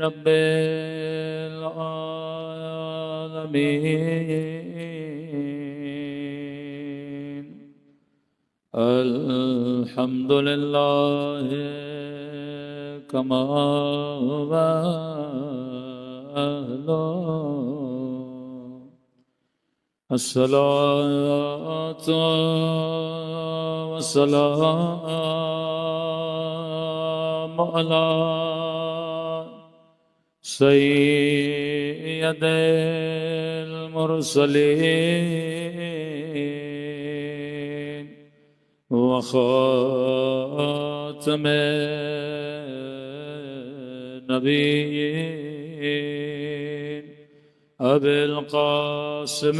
رب العالمين الحمد لله كما هو أهله الصلاة والسلام على سيد المرسلين وخاتم النبيين أبي القاسم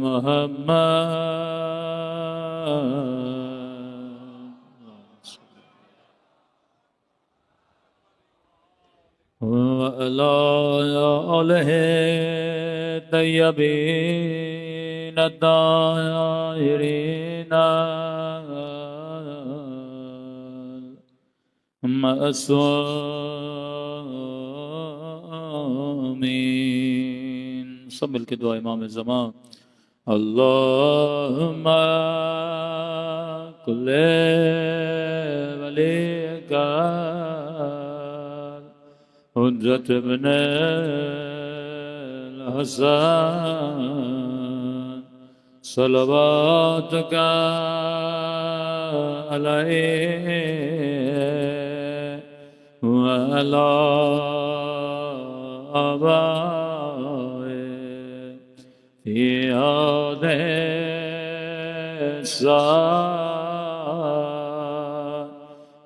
محمد وعلى آله الطيبين الطاهرين معصومين. سب مل کے دعا امام زمان. اللهم كل وليك حجت ابن الحسن صلواتك عليه وعلى آبائه في هذه الساعة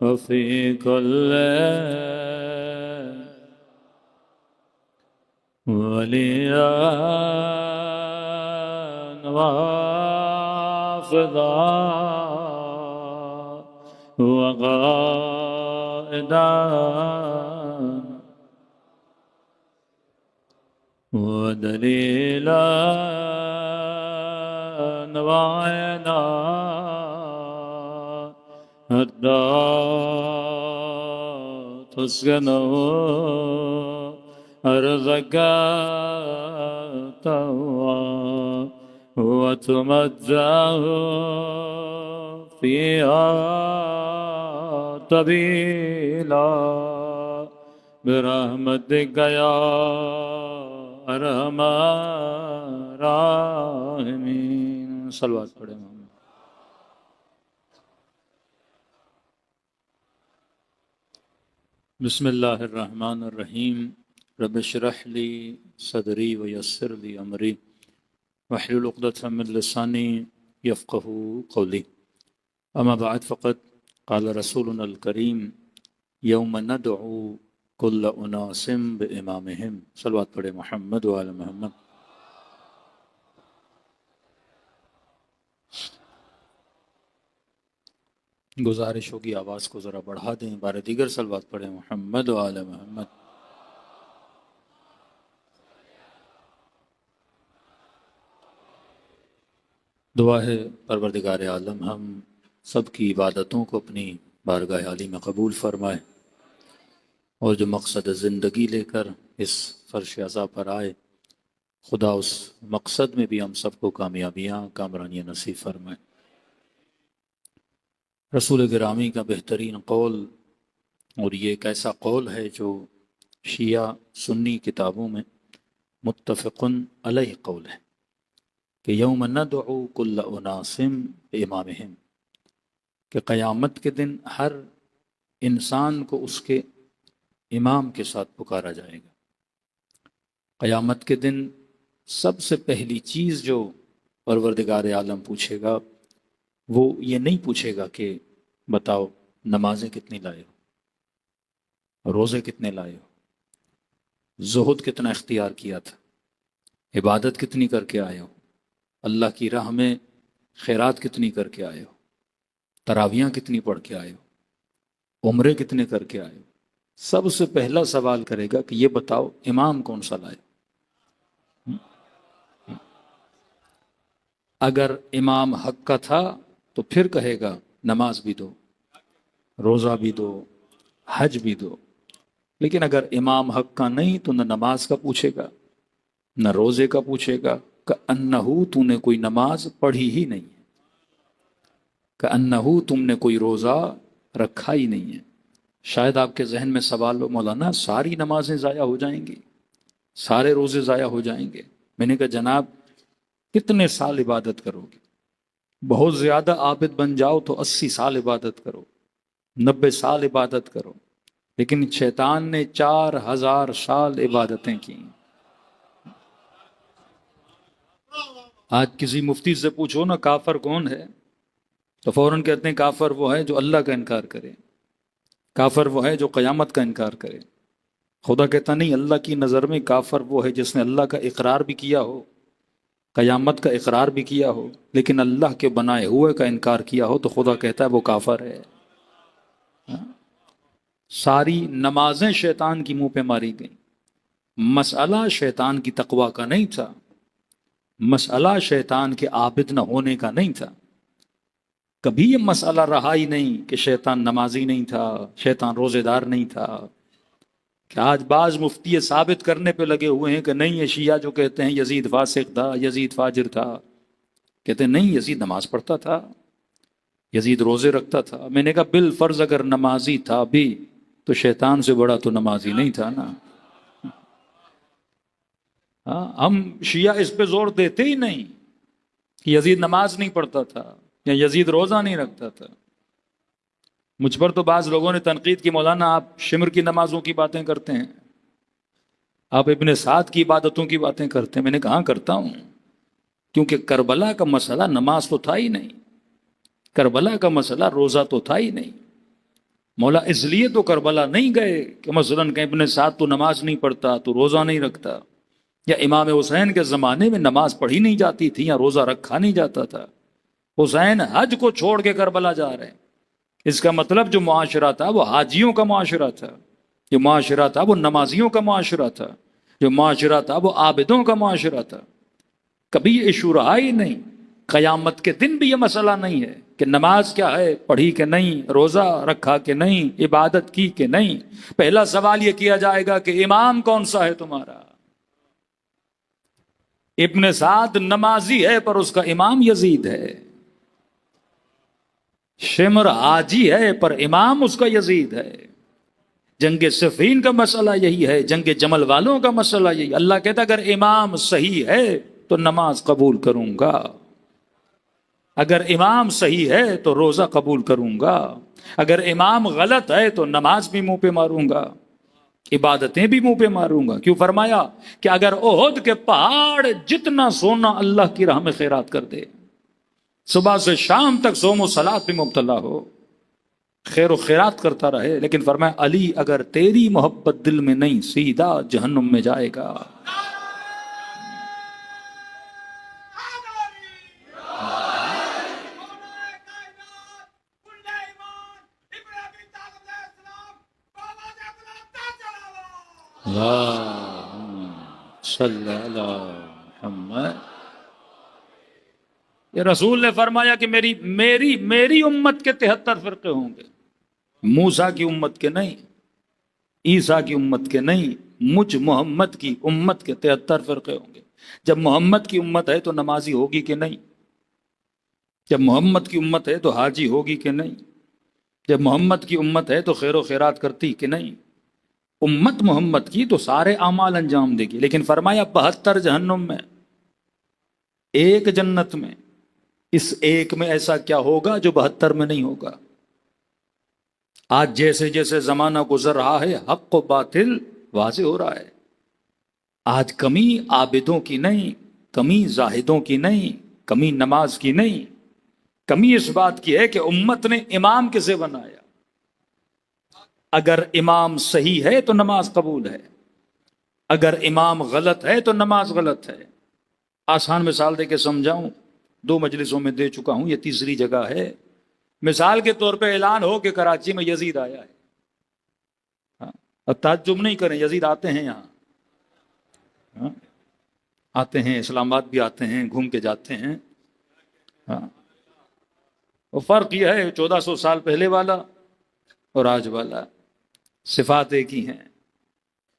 وفي كل وليا وافضا وقائدا ودليلا وعينا حتى تسكنه أرضك طوعا وتمتعه فيها طويلا برحمتك يا أرحم الراحمين. صلوات پڑھیں. بسم اللہ الرحمن الرحیم. رب اشرح لی صدری ویسر لی امری واحلل عقدۃ من لسانی یفقهوا قولی. اما بعد فقد قال رسولنا الکریم یوم ندعو کل اناس بامامہم. صلوات پڑھے محمد و آل محمد. گزارش ہوگی آواز کو ذرا بڑھا دیں. بار دیگر صلوات پڑھیں محمد و آل محمد. دعا ہے پروردگار عالم ہم سب کی عبادتوں کو اپنی بارگاہ عالی میں قبول فرمائے اور جو مقصد زندگی لے کر اس فرش عزا پر آئے خدا اس مقصد میں بھی ہم سب کو کامیابیاں کامرانیاں نصیب فرمائے. رسول گرامی کا بہترین قول، اور یہ ایک ایسا قول ہے جو شیعہ سنی کتابوں میں متفقن علیہ قول ہے کہ یوم ندعو کل اناس بامامہم، کہ قیامت کے دن ہر انسان کو اس کے امام کے ساتھ پکارا جائے گا. قیامت کے دن سب سے پہلی چیز جو پروردگار عالم پوچھے گا وہ یہ نہیں پوچھے گا کہ بتاؤ نمازیں کتنی لائے ہو، روزے کتنے لائے ہو، زہد کتنا اختیار کیا تھا، عبادت کتنی کر کے آئے ہو، اللہ کی راہ میں خیرات کتنی کر کے آئے ہو، تراویاں کتنی پڑھ کے آئے ہو، عمرے کتنے کر کے آئے ہو. سب سے پہلا سوال کرے گا کہ یہ بتاؤ امام کون سا لائے. اگر امام حق کا تھا تو پھر کہے گا نماز بھی دو، روزہ بھی دو، حج بھی دو، لیکن اگر امام حق کا نہیں تو نہ نماز کا پوچھے گا نہ روزے کا پوچھے گا، کأنہو تو نے کوئی نماز پڑھی ہی نہیں ہے، کأنہو تم نے کوئی روزہ رکھا ہی نہیں ہے۔ شاید آپ کے ذہن میں سوال ہو، مولانا ساری نمازیں ضائع ہو جائیں گی، سارے روزے ضائع ہو جائیں گے؟ میں نے کہا جناب کتنے سال عبادت کرو گے؟ بہت زیادہ عابد بن جاؤ تو 80 سال عبادت کرو، 90 سال عبادت کرو، لیکن شیطان نے 4000 سال عبادتیں کی۔ آج کسی مفتی سے پوچھو نا کافر کون ہے تو فوراً کہتے ہیں کافر وہ ہے جو اللہ کا انکار کرے، کافر وہ ہے جو قیامت کا انکار کرے۔ خدا کہتا نہیں، اللہ کی نظر میں کافر وہ ہے جس نے اللہ کا اقرار بھی کیا ہو، قیامت کا اقرار بھی کیا ہو، لیکن اللہ کے بنائے ہوئے کا انکار کیا ہو، تو خدا کہتا ہے وہ کافر ہے۔ ساری نمازیں شیطان کی منہ پہ ماری گئیں۔ مسئلہ شیطان کی تقوی کا نہیں تھا، مسئلہ شیطان کے عابد نہ ہونے کا نہیں تھا۔ کبھی یہ مسئلہ رہا ہی نہیں کہ شیطان نمازی نہیں تھا، شیطان روزے دار نہیں تھا۔ کہ آج بعض مفتی یہ ثابت کرنے پہ لگے ہوئے ہیں کہ نہیں، یہ شیعہ جو کہتے ہیں یزید فاسق تھا، یزید فاجر تھا، کہتے ہیں نہیں یزید نماز پڑھتا تھا، یزید روزے رکھتا تھا۔ میں نے کہا بالفرض اگر نمازی تھا بھی تو شیطان سے بڑا تو نمازی نہیں تھا نا۔ ہم شیعہ اس پہ زور دیتے ہی نہیں کہ یزید نماز نہیں پڑھتا تھا یا یزید روزہ نہیں رکھتا تھا۔ مجھ پر تو بعض لوگوں نے تنقید کی، مولانا آپ شمر کی نمازوں کی باتیں کرتے ہیں، آپ ابن سعد کی عبادتوں کی باتیں کرتے ہیں۔ میں نے کہاں کرتا ہوں، کیونکہ کربلا کا مسئلہ نماز تو تھا ہی نہیں، کربلا کا مسئلہ روزہ تو تھا ہی نہیں۔ مولا اس لیے تو کربلا نہیں گئے کہ مثلاً کہ ابن سعد تو نماز نہیں پڑھتا تو روزہ نہیں رکھتا، یا امام حسین کے زمانے میں نماز پڑھی نہیں جاتی تھی یا روزہ رکھا نہیں جاتا تھا۔ حسین حج کو چھوڑ کے کربلا جا رہے ہیں، اس کا مطلب جو معاشرہ تھا وہ حاجیوں کا معاشرہ تھا، جو معاشرہ تھا وہ نمازیوں کا معاشرہ تھا، جو معاشرہ تھا وہ عابدوں کا معاشرہ تھا۔ کبھی یہ ایشو رہا ہی نہیں۔ قیامت کے دن بھی یہ مسئلہ نہیں ہے کہ نماز کیا ہے، پڑھی کہ نہیں، روزہ رکھا کہ نہیں، عبادت کی کہ نہیں۔ پہلا سوال یہ کیا جائے گا کہ امام کون سا ہے تمہارا؟ ابن سعد نمازی ہے پر اس کا امام یزید ہے، شمر حاجی ہے پر امام اس کا یزید ہے۔ جنگ صفین کا مسئلہ یہی ہے، جنگ جمل والوں کا مسئلہ یہی۔ اللہ کہتا اگر امام صحیح ہے تو نماز قبول کروں گا، اگر امام صحیح ہے تو روزہ قبول کروں گا، اگر امام غلط ہے تو نماز بھی منہ پہ ماروں گا، عبادتیں بھی منہ پہ ماروں گا۔ کیوں فرمایا کہ اگر احد کے پہاڑ جتنا سونا اللہ کی راہ میں خیرات کر دے، صبح سے شام تک صوم و صلات میں مبتلا ہو، خیر و خیرات کرتا رہے، لیکن فرمایا علی اگر تیری محبت دل میں نہیں سیدھا جہنم میں جائے گا۔ اللہم صلی علی محمد۔ یہ رسول نے فرمایا کہ میری امت کے 73 فرقے ہوں گے، موسیٰ کی امت کے نہیں، عیسیٰ کی امت کے نہیں، مجھ محمد کی امت کے 73 فرقے ہوں گے۔ جب محمد کی امت ہے تو نمازی ہوگی کہ نہیں؟ جب محمد کی امت ہے تو حاجی ہوگی کہ نہیں؟ جب محمد کی امت ہے تو خیر و خیرات کرتی کہ نہیں؟ امت محمد کی تو سارے اعمال انجام دے گی، لیکن فرمایا 72 جہنم میں، ایک جنت میں۔ اس ایک میں ایسا کیا ہوگا جو 72 میں نہیں ہوگا؟ آج جیسے جیسے زمانہ گزر رہا ہے حق و باطل واضح ہو رہا ہے۔ آج کمی عابدوں کی نہیں، کمی زاہدوں کی نہیں، کمی نماز کی نہیں، کمی اس بات کی ہے کہ امت نے امام کسے بنایا۔ اگر امام صحیح ہے تو نماز قبول ہے، اگر امام غلط ہے تو نماز غلط ہے۔ آسان مثال دے کے سمجھاؤں، 2 مجلسوں میں دے چکا ہوں، یہ تیسری جگہ ہے۔ مثال کے طور پہ اعلان ہو کہ کراچی میں یزید آیا ہے، اب تعجب نہیں کریں، یزید آتے ہیں یہاں، آتے ہیں، اسلام آباد بھی آتے ہیں، گھوم کے جاتے ہیں۔ وہ فرق یہ ہے 1400 سال پہلے والا اور آج والا۔ صفات ایک ہی ہیں۔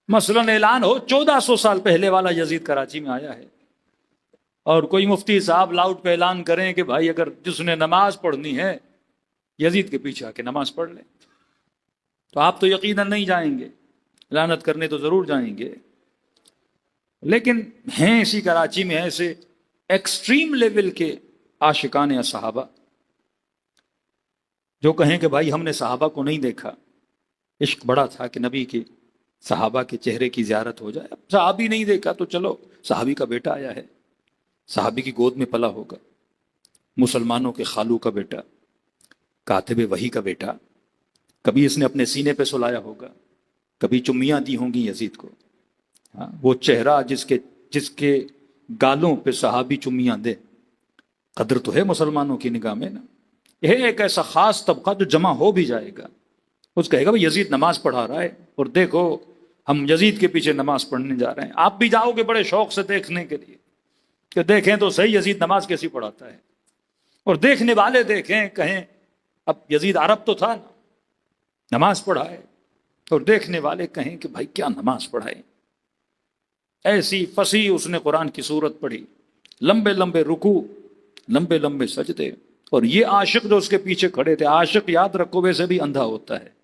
مثلا اعلان ہو 1400 سال پہلے والا یزید کراچی میں آیا ہے، اور کوئی مفتی صاحب لاؤڈ پہ اعلان کریں کہ بھائی اگر جس نے نماز پڑھنی ہے یزید کے پیچھے آ کے نماز پڑھ لیں، تو آپ تو یقیناً نہیں جائیں گے، لعنت کرنے تو ضرور جائیں گے۔ لیکن ہیں اسی کراچی میں ایسے ایکسٹریم لیول کے عاشقان صحابہ جو کہیں کہ بھائی ہم نے صحابہ کو نہیں دیکھا، عشق بڑا تھا کہ نبی کے صحابہ کے چہرے کی زیارت ہو جائے۔ اب صحابی نہیں دیکھا تو چلو صحابی کا بیٹا آیا ہے، صحابی کی گود میں پلا ہوگا، مسلمانوں کے خالو کا بیٹا، کاتب وحی کا بیٹا، کبھی اس نے اپنے سینے پہ سلایا ہوگا، کبھی چمیاں دی ہوں گی یزید کو۔ وہ چہرہ جس کے گالوں پہ صحابی چمیاں دے، قدر تو ہے مسلمانوں کی نگاہ میں نا۔ یہ ایک ایسا خاص طبقہ جو جمع ہو بھی جائے گا، اس کہے گا بھائی یزید نماز پڑھا رہا ہے اور دیکھو ہم یزید کے پیچھے نماز پڑھنے جا رہے ہیں۔ آپ بھی جاؤ گے بڑے شوق سے دیکھنے کے لیے کہ دیکھیں تو صحیح یزید نماز کیسی پڑھاتا ہے، اور دیکھنے والے دیکھیں کہیں اب یزید عرب تو تھا نا، نماز پڑھائے، اور دیکھنے والے کہیں کہ بھائی کیا نماز پڑھائے۔ ایسی فصیح اس نے قرآن کی صورت پڑھی، لمبے لمبے رکوع، لمبے لمبے سجدے، اور یہ عاشق جو اس کے پیچھے کھڑے تھے، عاشق یاد رکھو ویسے بھی اندھا ہوتا ہے،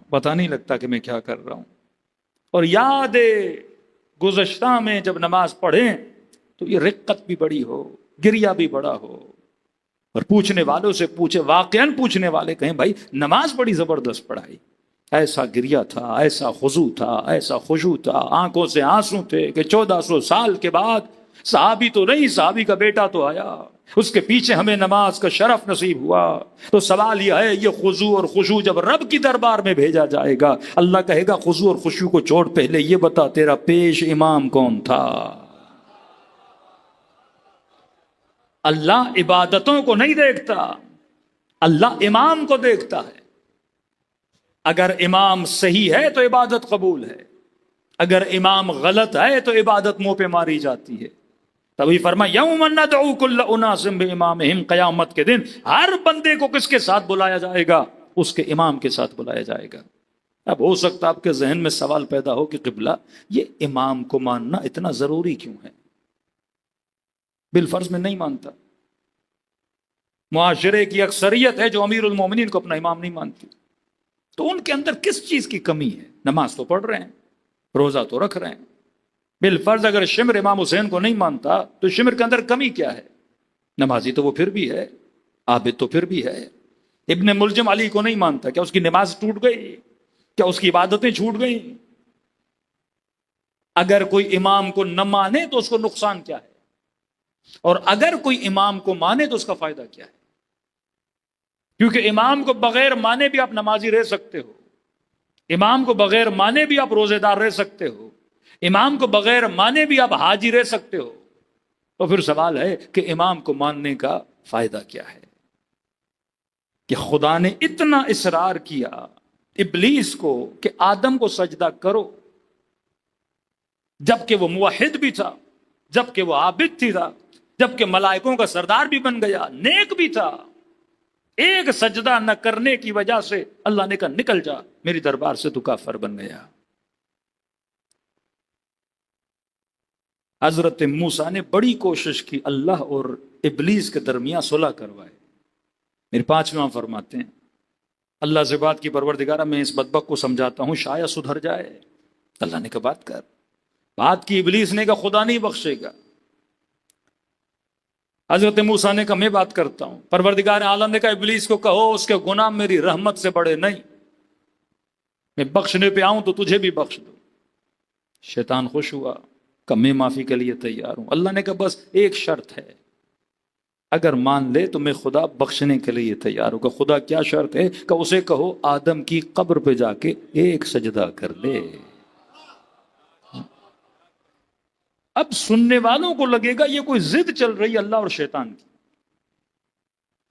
پتہ نہیں لگتا کہ میں کیا کر رہا ہوں۔ اور یاد گزشتہ میں جب نماز پڑھیں تو یہ رقت بھی بڑی ہو، گریہ بھی بڑا ہو، اور پوچھنے والوں سے پوچھے، واقعاً پوچھنے والے کہیں بھائی نماز بڑی زبردست پڑھائی، ایسا گریہ تھا، ایسا خضوع تھا، ایسا خشوع تھا، آنکھوں سے آنسو تھے کہ 1400 سال کے بعد صحابی تو نہیں، صحابی کا بیٹا تو آیا، اس کے پیچھے ہمیں نماز کا شرف نصیب ہوا۔ تو سوال یہ ہے، یہ خضوع اور خشوع جب رب کی دربار میں بھیجا جائے گا، اللہ کہے گا خضوع اور خشوع کو چھوڑ، پہلے یہ بتا تیرا پیش امام کون تھا۔ اللہ عبادتوں کو نہیں دیکھتا، اللہ امام کو دیکھتا ہے۔ اگر امام صحیح ہے تو عبادت قبول ہے، اگر امام غلط ہے تو عبادت منہ پہ ماری جاتی ہے۔ تبھی فرمایا یوم ندعو کل اناس بامامہم، قیامت کے دن ہر بندے کو کس کے ساتھ بلایا جائے گا؟ اس کے امام کے ساتھ بلایا جائے گا۔ اب ہو سکتا آپ کے ذہن میں سوال پیدا ہو کہ قبلہ یہ امام کو ماننا اتنا ضروری کیوں ہے؟ بالفرض میں نہیں مانتا، معاشرے کی اکثریت ہے جو امیر المومنین کو اپنا امام نہیں مانتی، تو ان کے اندر کس چیز کی کمی ہے؟ نماز تو پڑھ رہے ہیں، روزہ تو رکھ رہے ہیں، بالفرض اگر شمر امام حسین کو نہیں مانتا تو شمر کے اندر کمی کیا ہے؟ نمازی تو وہ پھر بھی ہے، عابد تو پھر بھی ہے۔ ابن ملجم علی کو نہیں مانتا، کیا اس کی نماز ٹوٹ گئی؟ کیا اس کی عبادتیں چھوٹ گئیں؟ اگر کوئی امام کو نہ مانے تو اس کو نقصان کیا ہے، اور اگر کوئی امام کو مانے تو اس کا فائدہ کیا ہے؟ کیونکہ امام کو بغیر مانے بھی آپ نمازی رہ سکتے ہو، امام کو بغیر مانے بھی آپ روزے دار رہ سکتے ہو، امام کو بغیر مانے بھی آپ حاجی رہ سکتے ہو۔ تو پھر سوال ہے کہ امام کو ماننے کا فائدہ کیا ہے؟ کہ خدا نے اتنا اصرار کیا ابلیس کو کہ آدم کو سجدہ کرو، جبکہ وہ موحد بھی تھا، جبکہ وہ عابد تھا، جبکہ ملائکوں کا سردار بھی بن گیا، نیک بھی تھا، ایک سجدہ نہ کرنے کی وجہ سے اللہ نے کہا نکل جا میری دربار سے، تو کافر بن گیا۔ حضرت موسیٰ نے بڑی کوشش کی اللہ اور ابلیس کے درمیان صلح کروائے۔ میرے 5ویں امام فرماتے ہیں اللہ سے بات کی، پروردگارہ میں اس بدبخت کو سمجھاتا ہوں شاید سدھر جائے۔ اللہ نے کہا بات کر، بات کی، ابلیس نے کہا خدا نہیں بخشے گا۔ حضرت موسیٰ نے کہا میں بات کرتا ہوں۔ پروردگار عالم نے کہا ابلیس کو کہو اس کے گناہ میری رحمت سے بڑے نہیں، میں بخشنے پہ آؤں تو تجھے بھی بخش دوں۔ شیطان خوش ہوا کہ میں معافی کے لیے تیار ہوں۔ اللہ نے کہا بس ایک شرط ہے، اگر مان لے تو میں خدا بخشنے کے لیے تیار ہوں۔ کہ خدا کیا شرط ہے؟ کہ اسے کہو آدم کی قبر پہ جا کے ایک سجدہ کر لے۔ اب سننے والوں کو لگے گا یہ کوئی ضد چل رہی اللہ اور شیطان کی،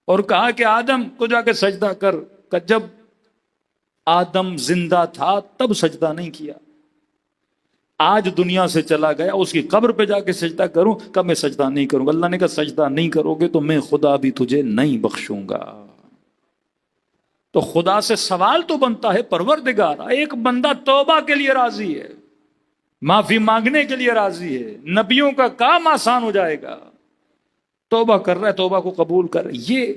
اور کہا کہ آدم کو جا کے سجدہ کر۔ کہ جب آدم زندہ تھا تب سجدہ نہیں کیا، آج دنیا سے چلا گیا اس کی قبر پہ جا کے سجدہ کروں؟ کہ میں سجدہ نہیں کروں گا۔ اللہ نے کہا سجدہ نہیں کرو گے تو میں خدا بھی تجھے نہیں بخشوں گا۔ تو خدا سے سوال تو بنتا ہے، پروردگار ایک بندہ توبہ کے لیے راضی ہے، معافی مانگنے کے لیے راضی ہے، نبیوں کا کام آسان ہو جائے گا، توبہ کر رہا ہے، توبہ کو قبول کر رہا ہے، یہ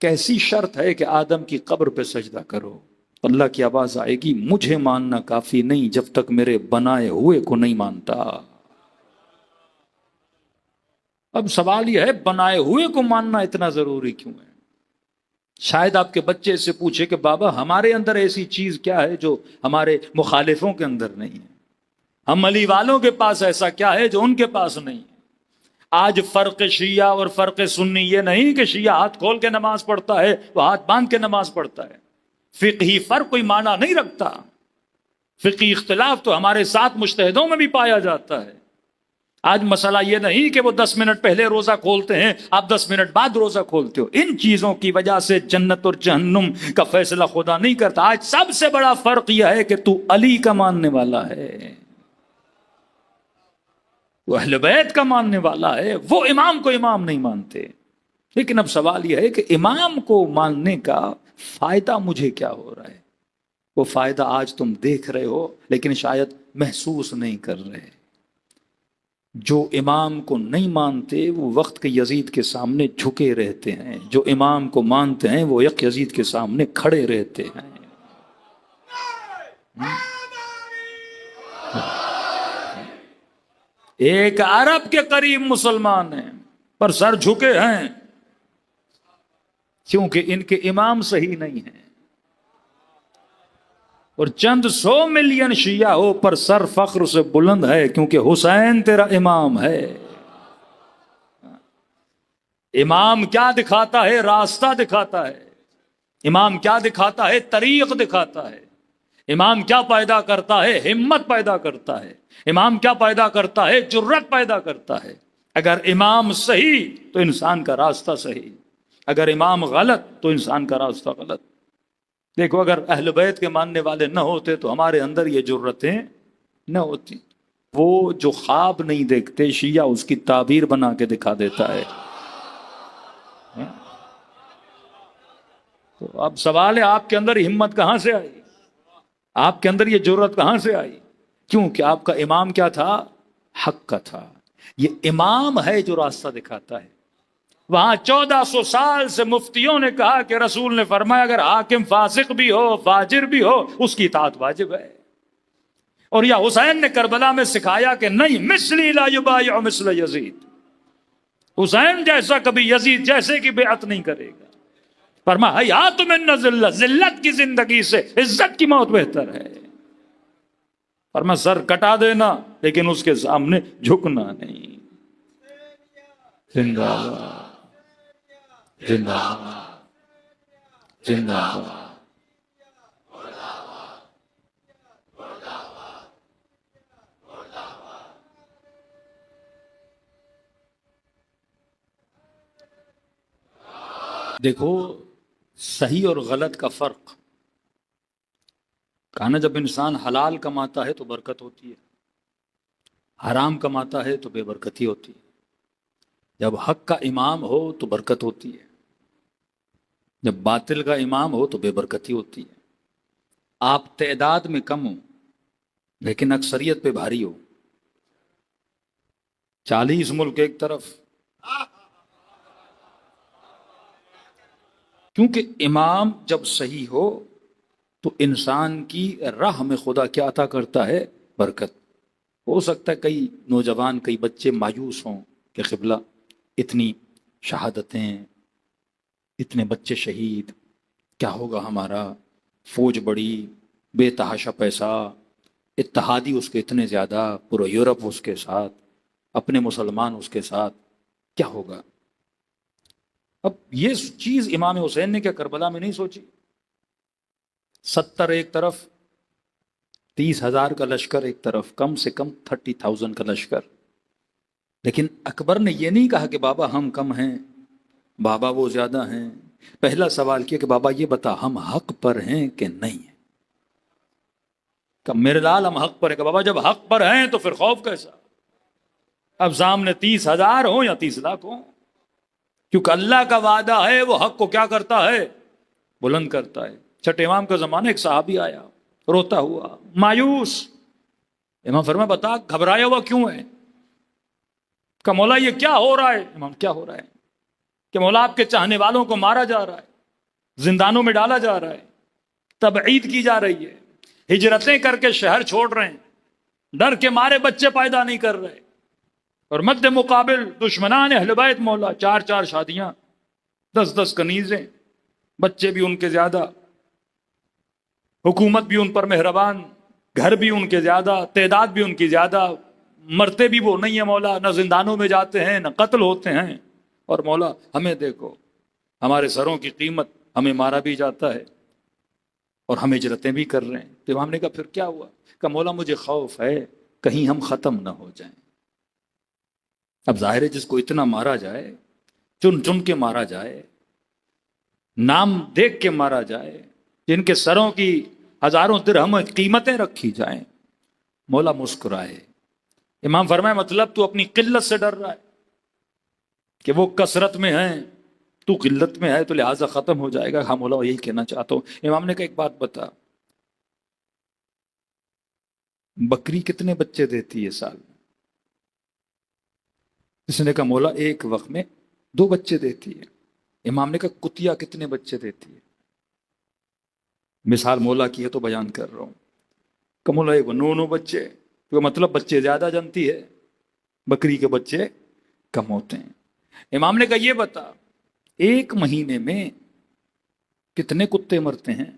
کیسی شرط ہے کہ آدم کی قبر پہ سجدہ کرو؟ اللہ کی آواز آئے گی، مجھے ماننا کافی نہیں جب تک میرے بنائے ہوئے کو نہیں مانتا۔ اب سوال یہ ہے، بنائے ہوئے کو ماننا اتنا ضروری کیوں ہے؟ شاید آپ کے بچے سے پوچھے کہ بابا ہمارے اندر ایسی چیز کیا ہے جو ہمارے مخالفوں کے اندر نہیں ہے، ہم علی والوں کے پاس ایسا کیا ہے جو ان کے پاس نہیں ہے؟ آج فرق شیعہ اور فرق سنی یہ نہیں کہ شیعہ ہاتھ کھول کے نماز پڑھتا ہے، وہ ہاتھ باندھ کے نماز پڑھتا ہے، فقہی فرق کوئی معنی نہیں رکھتا، فقہی اختلاف تو ہمارے ساتھ مجتہدوں میں بھی پایا جاتا ہے۔ آج مسئلہ یہ نہیں کہ وہ 10 منٹ پہلے روزہ کھولتے ہیں، آپ 10 منٹ بعد روزہ کھولتے ہو، ان چیزوں کی وجہ سے جنت اور جہنم کا فیصلہ خدا نہیں کرتا۔ آج سب سے بڑا فرق یہ ہے کہ تو علی کا ماننے والا ہے، وہ اہل بیت کا ماننے والا ہے، وہ امام کو امام نہیں مانتے۔ لیکن اب سوال یہ ہے کہ امام کو ماننے کا فائدہ مجھے کیا ہو رہا ہے؟ وہ فائدہ آج تم دیکھ رہے ہو لیکن شاید محسوس نہیں کر رہے۔ جو امام کو نہیں مانتے وہ وقت کے یزید کے سامنے جھکے رہتے ہیں، جو امام کو مانتے ہیں وہ یک یزید کے سامنے کھڑے رہتے ہیں۔ ایک عرب کے قریب مسلمان ہیں پر سر جھکے ہیں کیونکہ ان کے امام صحیح نہیں ہیں، اور چند 100 ملین شیعہ ہو پر سر فخر سے بلند ہے کیونکہ حسین تیرا امام ہے۔ امام کیا دکھاتا ہے؟ راستہ دکھاتا ہے۔ امام کیا دکھاتا ہے؟ طریق دکھاتا ہے۔ امام کیا پیدا کرتا ہے؟ ہمت پیدا کرتا ہے۔ امام کیا پیدا کرتا ہے؟ جرت پیدا کرتا ہے۔ اگر امام صحیح تو انسان کا راستہ صحیح، اگر امام غلط تو انسان کا راستہ غلط۔ دیکھو اگر اہل بیت کے ماننے والے نہ ہوتے تو ہمارے اندر یہ جرتیں نہ ہوتی۔ وہ جو خواب نہیں دیکھتے شیعہ اس کی تعبیر بنا کے دکھا دیتا ہے۔ تو اب سوال ہے آپ کے اندر ہمت کہاں سے آئی؟ آپ کے اندر یہ جرت کہاں سے آئی؟ کیونکہ آپ کا امام کیا تھا؟ حق کا تھا۔ یہ امام ہے جو راستہ دکھاتا ہے۔ وہاں 1400 سال سے مفتیوں نے کہا کہ رسول نے فرمایا اگر حاکم فاسق بھی ہو فاجر بھی ہو اس کی اطاعت واجب ہے، اور یا حسین نے کربلا میں سکھایا کہ نہیں، مثلی لا یبایع مثل یزید، حسین جیسا کبھی یزید جیسے کی بیعت نہیں کرے گا۔ فرمایا حیات من ذلت، ذلت کی زندگی سے عزت کی موت بہتر ہے۔ فرمایا سر کٹا دینا لیکن اس کے سامنے جھکنا نہیں۔ زندہ باد، زندہ باد، زندہ باد۔ دیکھو صحیح اور غلط کا فرق، کہنا جب انسان حلال کماتا ہے تو برکت ہوتی ہے، حرام کماتا ہے تو بے برکتی ہوتی ہے۔ جب حق کا امام ہو تو برکت ہوتی ہے، جب باطل کا امام ہو تو بے برکتی ہوتی ہے۔ آپ تعداد میں کم ہو لیکن اکثریت پہ بھاری ہو، 40 ملک ایک طرف، کیونکہ امام جب صحیح ہو تو انسان کی راہ میں خدا کیا عطا کرتا ہے؟ برکت۔ ہو سکتا ہے کئی نوجوان کئی بچے مایوس ہوں کہ قبلہ اتنی شہادتیں، اتنے بچے شہید، کیا ہوگا ہمارا؟ فوج بڑی، بے تحاشا پیسہ، اتحادی اس کے اتنے زیادہ، پورا یورپ اس کے ساتھ، اپنے مسلمان اس کے ساتھ، کیا ہوگا؟ اب یہ چیز امام حسین نے کیا کربلا میں نہیں سوچی؟ 70 ایک طرف، 30,000 کا لشکر ایک طرف، کم سے کم 30,000 کا لشکر۔ لیکن اکبر نے یہ نہیں کہا کہ بابا ہم کم ہیں، بابا وہ زیادہ ہیں۔ پہلا سوال کیا کہ بابا یہ بتا ہم حق پر ہیں کہ نہیں ہیں؟ کہ میرے لال ہم حق پر ہیں۔ کہ بابا جب حق پر ہیں تو پھر خوف کیسا؟ اب سامنے 30,000 ہوں یا 30 لاکھ ہوں، کیونکہ اللہ کا وعدہ ہے وہ حق کو کیا کرتا ہے؟ بلند کرتا ہے۔ چھٹے امام کا زمانہ ایک صحابی آیا روتا ہوا مایوس، امام فرمایا بتا گھبرایا ہوا کیوں ہے؟ کہ مولا یہ کیا ہو رہا ہے؟ امام کیا ہو رہا ہے؟ کہ مولا آپ کے چاہنے والوں کو مارا جا رہا ہے، زندانوں میں ڈالا جا رہا ہے، تبعید کی جا رہی ہے، ہجرتیں کر کے شہر چھوڑ رہے ہیں، ڈر کے مارے بچے پیدا نہیں کر رہے، اور مد مقابل دشمنان اہل بیت مولا 4 شادیاں، 10 کنیزیں، بچے بھی ان کے زیادہ، حکومت بھی ان پر مہربان، گھر بھی ان کے زیادہ، تعداد بھی ان کی زیادہ، مرتے بھی وہ نہیں ہے مولا، نہ زندانوں میں جاتے ہیں نہ قتل ہوتے ہیں، اور مولا ہمیں دیکھو، ہمارے سروں کی قیمت، ہمیں مارا بھی جاتا ہے اور ہم ہجرتیں بھی کر رہے ہیں۔ تو امام نے کہا پھر کیا ہوا؟ کہ مولا مجھے خوف ہے کہیں ہم ختم نہ ہو جائیں۔ اب ظاہر ہے جس کو اتنا مارا جائے، چن چن کے مارا جائے، نام دیکھ کے مارا جائے، جن کے سروں کی ہزاروں درہم قیمتیں رکھی جائیں، مولا مسکرائے۔ امام فرمائے مطلب تو اپنی قلت سے ڈر رہا ہے کہ وہ کثرت میں ہیں، تو قلت میں ہے، تو لہٰذا ختم ہو جائے گا۔ ہاں مولا یہی کہنا چاہتا ہوں۔ امام نے کہا ایک بات بتا، بکری کتنے بچے دیتی ہے سال میں؟ اس نے کہا مولا ایک وقت میں 2 بچے دیتی ہے۔ امام نے کہا کتیا کتنے بچے دیتی ہے؟ مثال مولا کی ہے تو بیان کر رہا ہوں۔ کہ مولا ایک 9 بچے، تو مطلب بچے زیادہ جنتی ہے، بکری کے بچے کم ہوتے ہیں۔ امام نے کہا یہ بتا ایک مہینے میں کتنے کتے مرتے ہیں